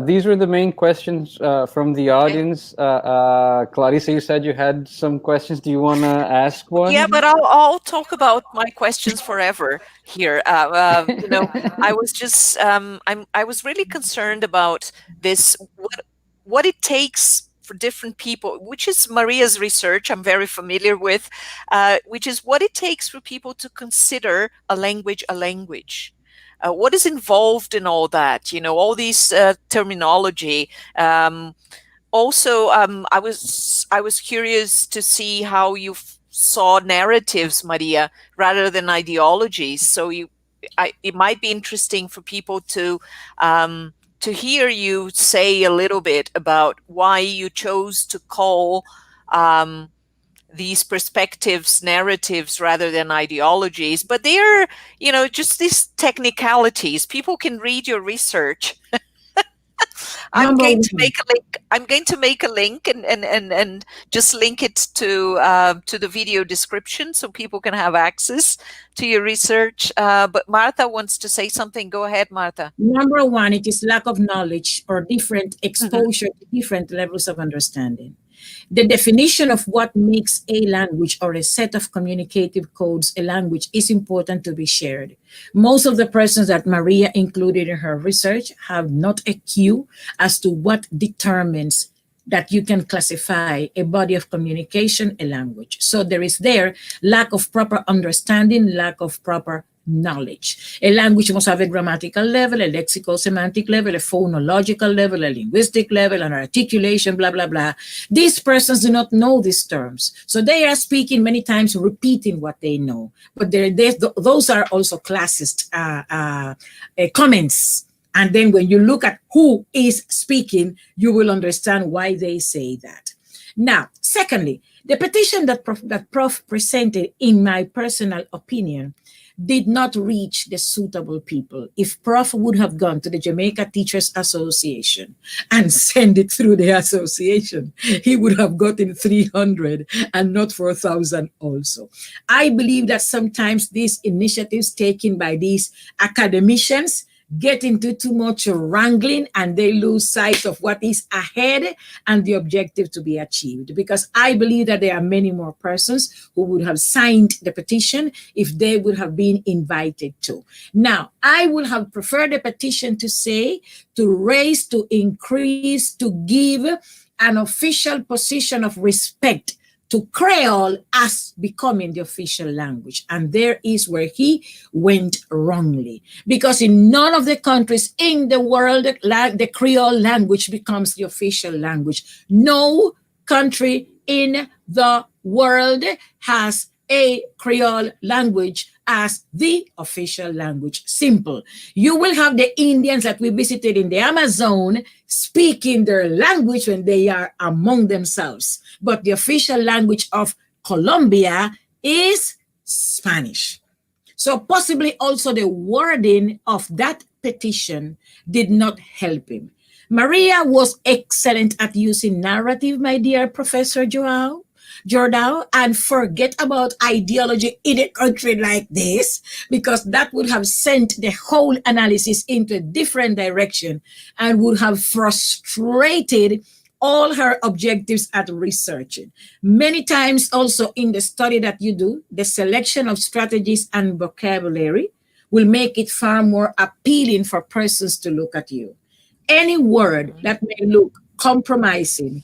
These were the main questions from the audience. Clarissa, you said you had some questions. Do you want to ask one? Yeah, but I'll talk about my questions forever here. You know, I was just I was really concerned about this, what it takes for different people, which is Maria's research I'm very familiar with, which is what it takes for people to consider a language a language. What is involved in all that? You know, all these terminology. Also, I was curious to see how you saw narratives, Maria, rather than ideologies. So it might be interesting for people to hear you say a little bit about why you chose to call these perspectives narratives rather than ideologies. But they're, you know, just these technicalities. People can read your research I'm Number going to one. make a link. I'm going to make a link and just link it to the video description so people can have access to your research. But Martha wants to say something. Go ahead, Martha. Number one, it is lack of knowledge or different exposure to different levels of understanding. The definition of what makes a language or a set of communicative codes a language is important to be shared. Most of the persons that Maria included in her research have not a clue as to what determines that you can classify a body of communication, a language. So there is there lack of proper understanding, lack of proper knowledge. A language must have a grammatical level, a lexical semantic level, a phonological level, a linguistic level, an articulation, blah, blah, blah. These persons do not know these terms. So they are speaking many times, repeating what they know. But those are also classist comments. And then when you look at who is speaking, you will understand why they say that. Now, secondly, the petition that Prof presented, in my personal opinion, did not reach the suitable people. If Prof would have gone to the Jamaica Teachers Association and send it through the association, he would have gotten 300 and not 4,000 also. I believe that sometimes these initiatives taken by these academicians get into too much wrangling and they lose sight of what is ahead and the objective to be achieved. Because I believe that there are many more persons who would have signed the petition if they would have been invited to. Now, I would have preferred the petition to say, to raise, to increase, to give an official position of respect to Creole as becoming the official language. And there is where he went wrongly. Because in none of the countries in the world, the Creole language becomes the official language. No country in the world has a Creole language as the official language. Simple. You will have the Indians that we visited in the Amazon speaking their language when they are among themselves. But the official language of Colombia is Spanish. So possibly also the wording of that petition did not help him. Maria was excellent at using narrative, my dear Professor Jordao, and forget about ideology in a country like this, because that would have sent the whole analysis into a different direction and would have frustrated all her objectives at researching. Many times also in the study that you do, the selection of strategies and vocabulary will make it far more appealing for persons to look at you. Any word that may look compromising,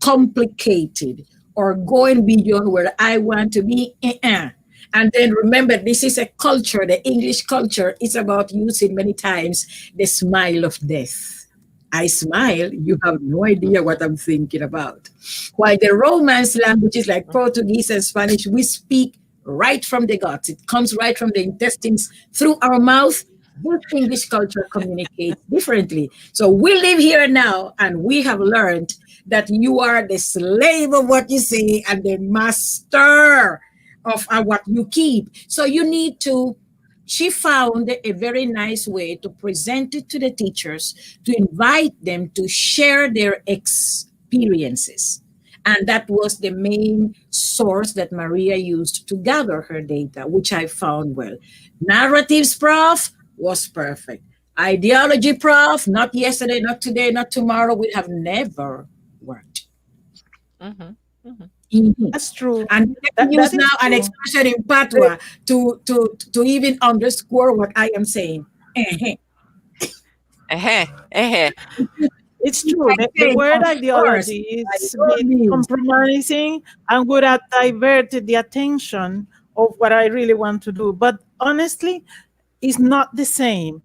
complicated, or going beyond where I want to be, And then remember, this is a culture, the English culture is about using many times the smile of death. I smile, you have no idea what I'm thinking about. While the Romance languages like Portuguese and Spanish, we speak right from the guts. It comes right from the intestines through our mouth. This English culture communicates differently. So we live here now and we have learned that you are the slave of what you say and the master of what you keep. So you need to, she found a very nice way to present it to the teachers, to invite them to share their experiences. And that was the main source that Maria used to gather her data, which I found well. Narratives, Prof, was perfect. Ideology, Prof, not yesterday, not today, not tomorrow, would have never worked. That's true. And that use is now true. an expression in Patois to even underscore what I am saying. It's true. The word ideology is compromising and would have diverted the attention of what I really want to do. But honestly, it's not the same.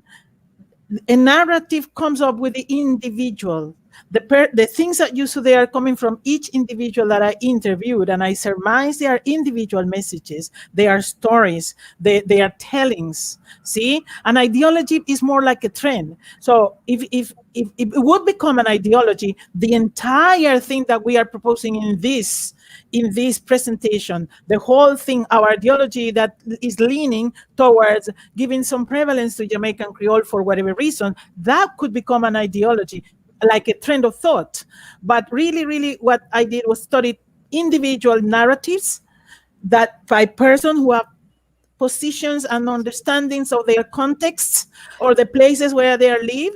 A narrative comes up with the individual. The things that you saw, they are coming from each individual that I interviewed, and I surmise they are individual messages. They are stories. They are tellings. See, an ideology is more like a trend. So if it would become an ideology, the entire thing that we are proposing in this presentation, the whole thing, our ideology that is leaning towards giving some prevalence to Jamaican Creole for whatever reason, that could become an ideology. like a trend of thought. But really, what I did was study individual narratives that by person who have positions and understandings of their contexts or the places where they live,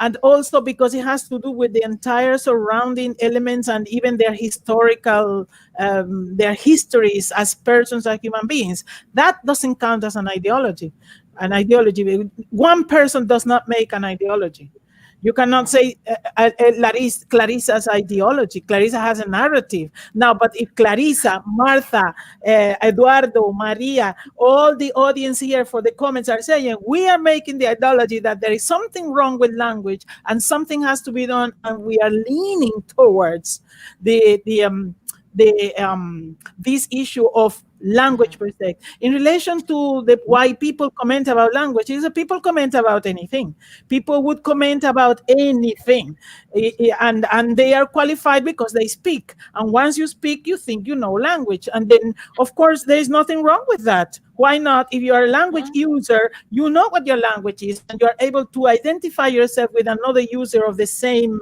and also because it has to do with the entire surrounding elements and even their historical, their histories as persons, as human beings. That doesn't count as an ideology. An ideology, one person does not make an ideology. You cannot say Clarissa's ideology. Clarissa has a narrative. Now, but if Clarissa, Martha, Eduardo, Maria, all the audience here for the comments are saying, we are making the ideology that there is something wrong with language and something has to be done, and we are leaning towards this issue of language per se. In relation to why people comment about language, is that people comment about anything. People would comment about anything, and they are qualified because they speak. And once you speak, you think you know language, and then of course there is nothing wrong with that. Why not? If you are a language user, you know what your language is, and you are able to identify yourself with another user of the same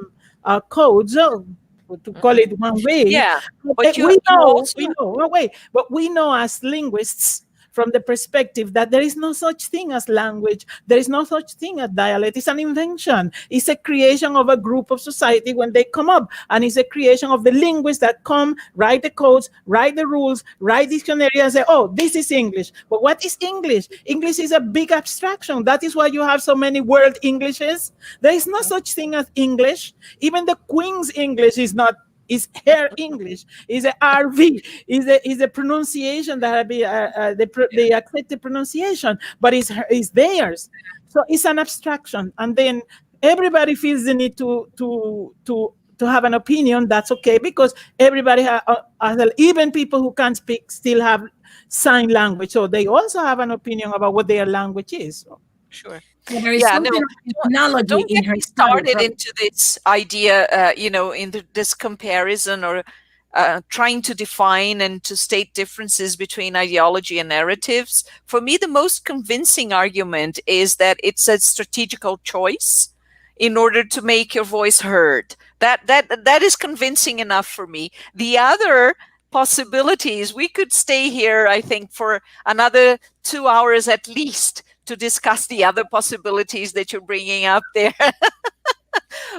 code. So, to call it one way. Yeah, but we know as linguists from the perspective that there is no such thing as language. There is no such thing as dialect. It's an invention. It's a creation of a group of society when they come up. And it's a creation of the linguists that come, write the codes, write the rules, write dictionary and say, oh, this is English. But what is English? English is a big abstraction. That is why you have so many world Englishes. There is no such thing as English. Even the Queen's English is her English, is a RV, is a pronunciation that they accept the pronunciation, but it's theirs. So it's an abstraction, and then everybody feels the need to have an opinion. That's okay, because everybody even people who can't speak still have sign language, so they also have an opinion about what their language is. So. Sure. There is something of technology don't in get her me started into this idea, this comparison or trying to define and to state differences between ideology and narratives. For me, the most convincing argument is that it's a strategical choice in order to make your voice heard. That is convincing enough for me. The other possibilities, we could stay here, I think, for another 2 hours at least to discuss the other possibilities that you're bringing up there.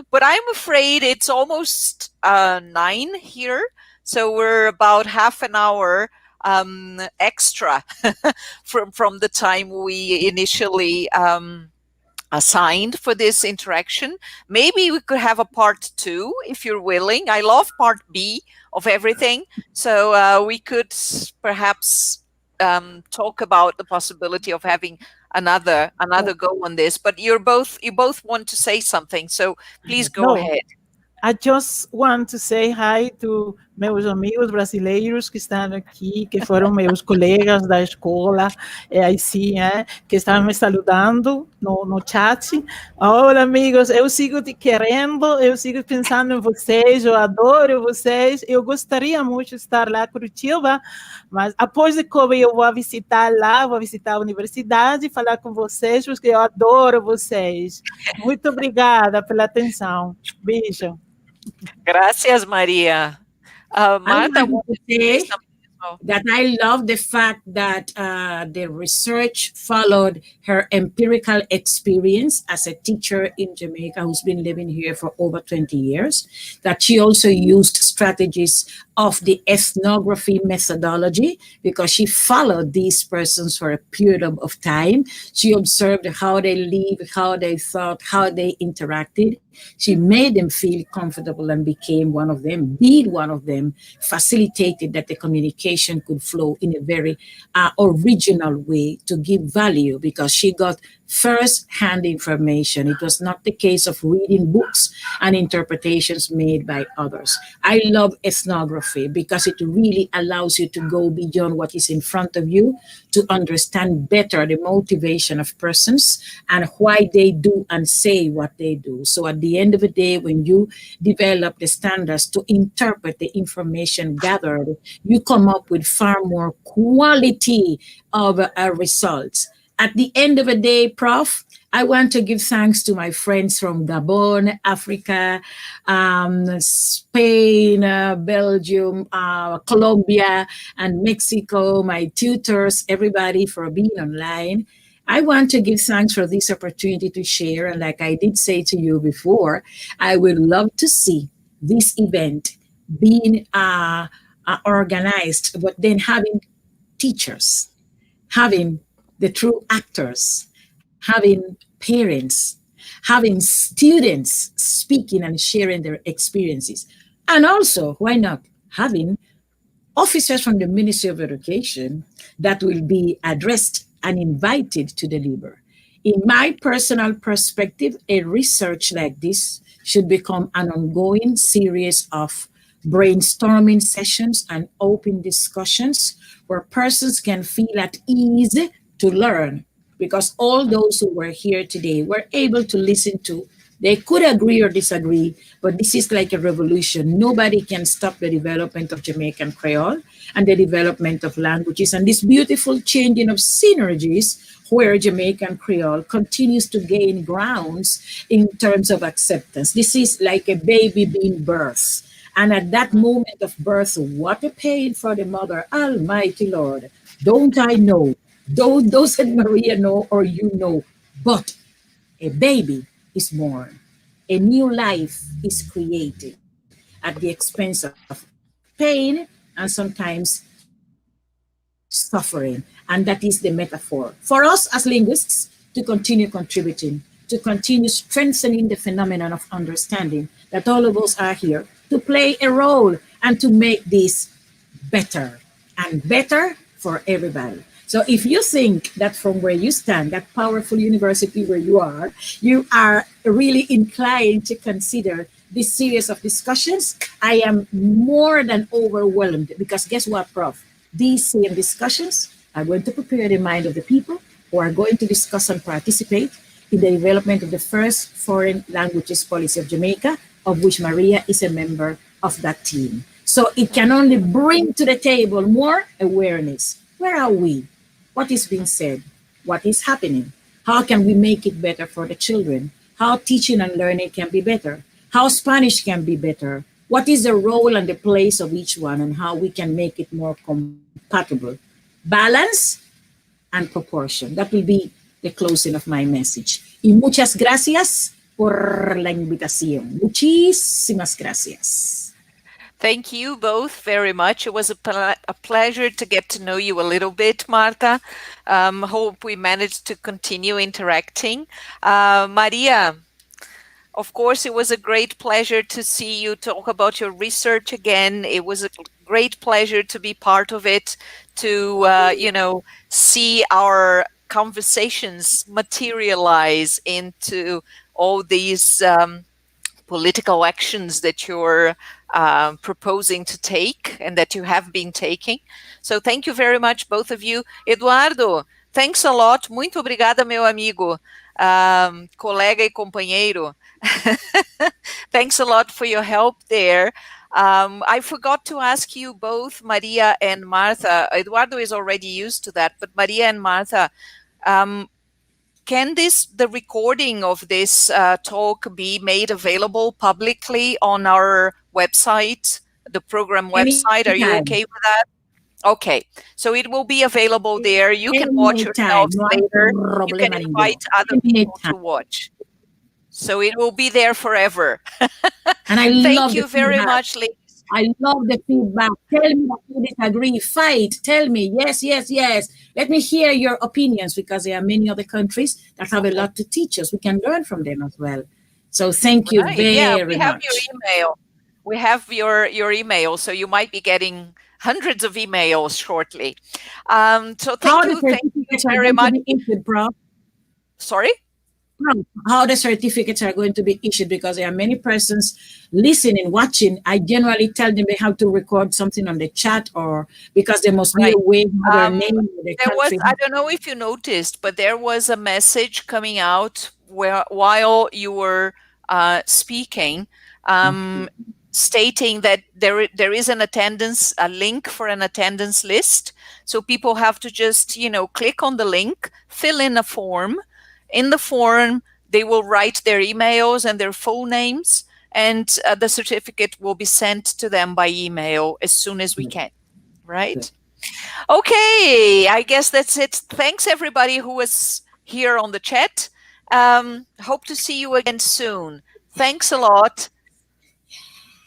But I'm afraid it's almost 9 here. So we're about half an hour extra from the time we initially assigned for this interaction. Maybe we could have a part 2 if you're willing. I love part B of everything. So we could perhaps talk about the possibility of having another go on this, but you both want to say something, so please go ahead. I just want to say hi to meus amigos brasileiros que estão aqui, que foram meus colegas da escola, assim, que estão me saludando no chat. Olá, amigos, eu sigo te querendo, eu sigo pensando em vocês, eu adoro vocês, eu gostaria muito de estar lá em Curitiba, mas após de Covid eu vou visitar lá, vou visitar a universidade e falar com vocês, porque eu adoro vocês. Muito obrigada pela atenção. Beijo. Gracias, Maria. Martha, that I love the fact that the research followed her empirical experience as a teacher in Jamaica who's been living here for over 20 years, that she also used strategies of the ethnography methodology because she followed these persons for a period of time. She observed how they live, how they thought, how they interacted. She made them feel comfortable and became one of them, being one of them, facilitated that the communication could flow in a very original way to give value because she got first-hand information. It was not the case of reading books and interpretations made by others. I love ethnography because it really allows you to go beyond what is in front of you to understand better the motivation of persons and why they do and say what they do. So at the end of the day, when you develop the standards to interpret the information gathered, you come up with far more quality of results. at the end of the day, Prof, I want to give thanks to my friends from Gabon, Africa, Spain, Belgium, Colombia, and Mexico, my tutors, everybody for being online. I want to give thanks for this opportunity to share. And like I did say to you before, I would love to see this event being organized, but then having teachers, having the true actors, having parents, having students speaking and sharing their experiences. And also, why not having officers from the Ministry of Education that will be addressed and invited to deliver. In my personal perspective, a research like this should become an ongoing series of brainstorming sessions and open discussions where persons can feel at ease to learn, because all those who were here today were able to listen to. They could agree or disagree, but this is like a revolution. Nobody can stop the development of Jamaican Creole and the development of languages and this beautiful changing of synergies where Jamaican Creole continues to gain grounds in terms of acceptance. This is like a baby being birthed. And at that moment of birth, what a pain for the mother. Almighty Lord, don't I know? Doesn't Maria know or you know? But a baby is born. A new life is created at the expense of pain and sometimes suffering. And that is the metaphor for us as linguists to continue contributing, to continue strengthening the phenomenon of understanding that all of us are here to play a role and to make this better and better for everybody. So if you think that from where you stand, that powerful university where you are really inclined to consider this series of discussions, I am more than overwhelmed, because guess what, Prof? These same discussions are going to prepare the mind of the people who are going to discuss and participate in the development of the first foreign languages policy of Jamaica, of which Maria is a member of that team. So it can only bring to the table more awareness. Where are we? What is being said? What is happening? How can we make it better for the children? How teaching and learning can be better? How Spanish can be better? What is the role and the place of each one, and how we can make it more compatible? Balance and proportion. That will be the closing of my message. Y muchas gracias por la invitación. Muchísimas gracias. Thank you both very much. It was a pleasure to get to know you a little bit, Martha. Hope we managed to continue interacting. Maria, of course, it was a great pleasure to see you talk about your research again. It was a great pleasure to be part of it, to see our conversations materialize into all these political actions that you're proposing to take and that you have been taking. So thank you very much, both of you. Eduardo, thanks a lot. Muito obrigada, meu amigo, colega e companheiro. Thanks a lot for your help there. I forgot to ask you both, Maria and Martha. Eduardo is already used to that, but Maria and Martha, can the recording of this talk be made available publicly on our website, the program website? Are you okay with that? Okay, so it will be available there. You can watch yourselves later. You can invite other people to watch. So it will be there forever. And I Thank you very much, ladies. I love the feedback. Tell me that you disagree. Fight. Tell me. Yes, yes, yes. Let me hear your opinions, because there are many other countries that have a lot to teach us. We can learn from them as well. So thank you very much. We have your email. We have your email, so you might be getting hundreds of emails shortly. So thank you very much. Sorry? How the certificates are going to be issued, because there are many persons listening, watching. I generally tell them they have to record something on the chat, or because there must be a way their name. I don't know if you noticed, but there was a message coming out while you were speaking, stating that there is an attendance, a link for an attendance list. So people have to just, click on the link, fill in a form. In the form, they will write their emails and their full names, and the certificate will be sent to them by email as soon as we can, right? Okay, I guess that's it. Thanks everybody who was here on the chat. Hope to see you again soon. Thanks a lot.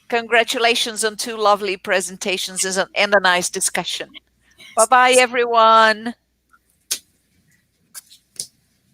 Congratulations on 2 lovely presentations and a nice discussion. Bye-bye, everyone.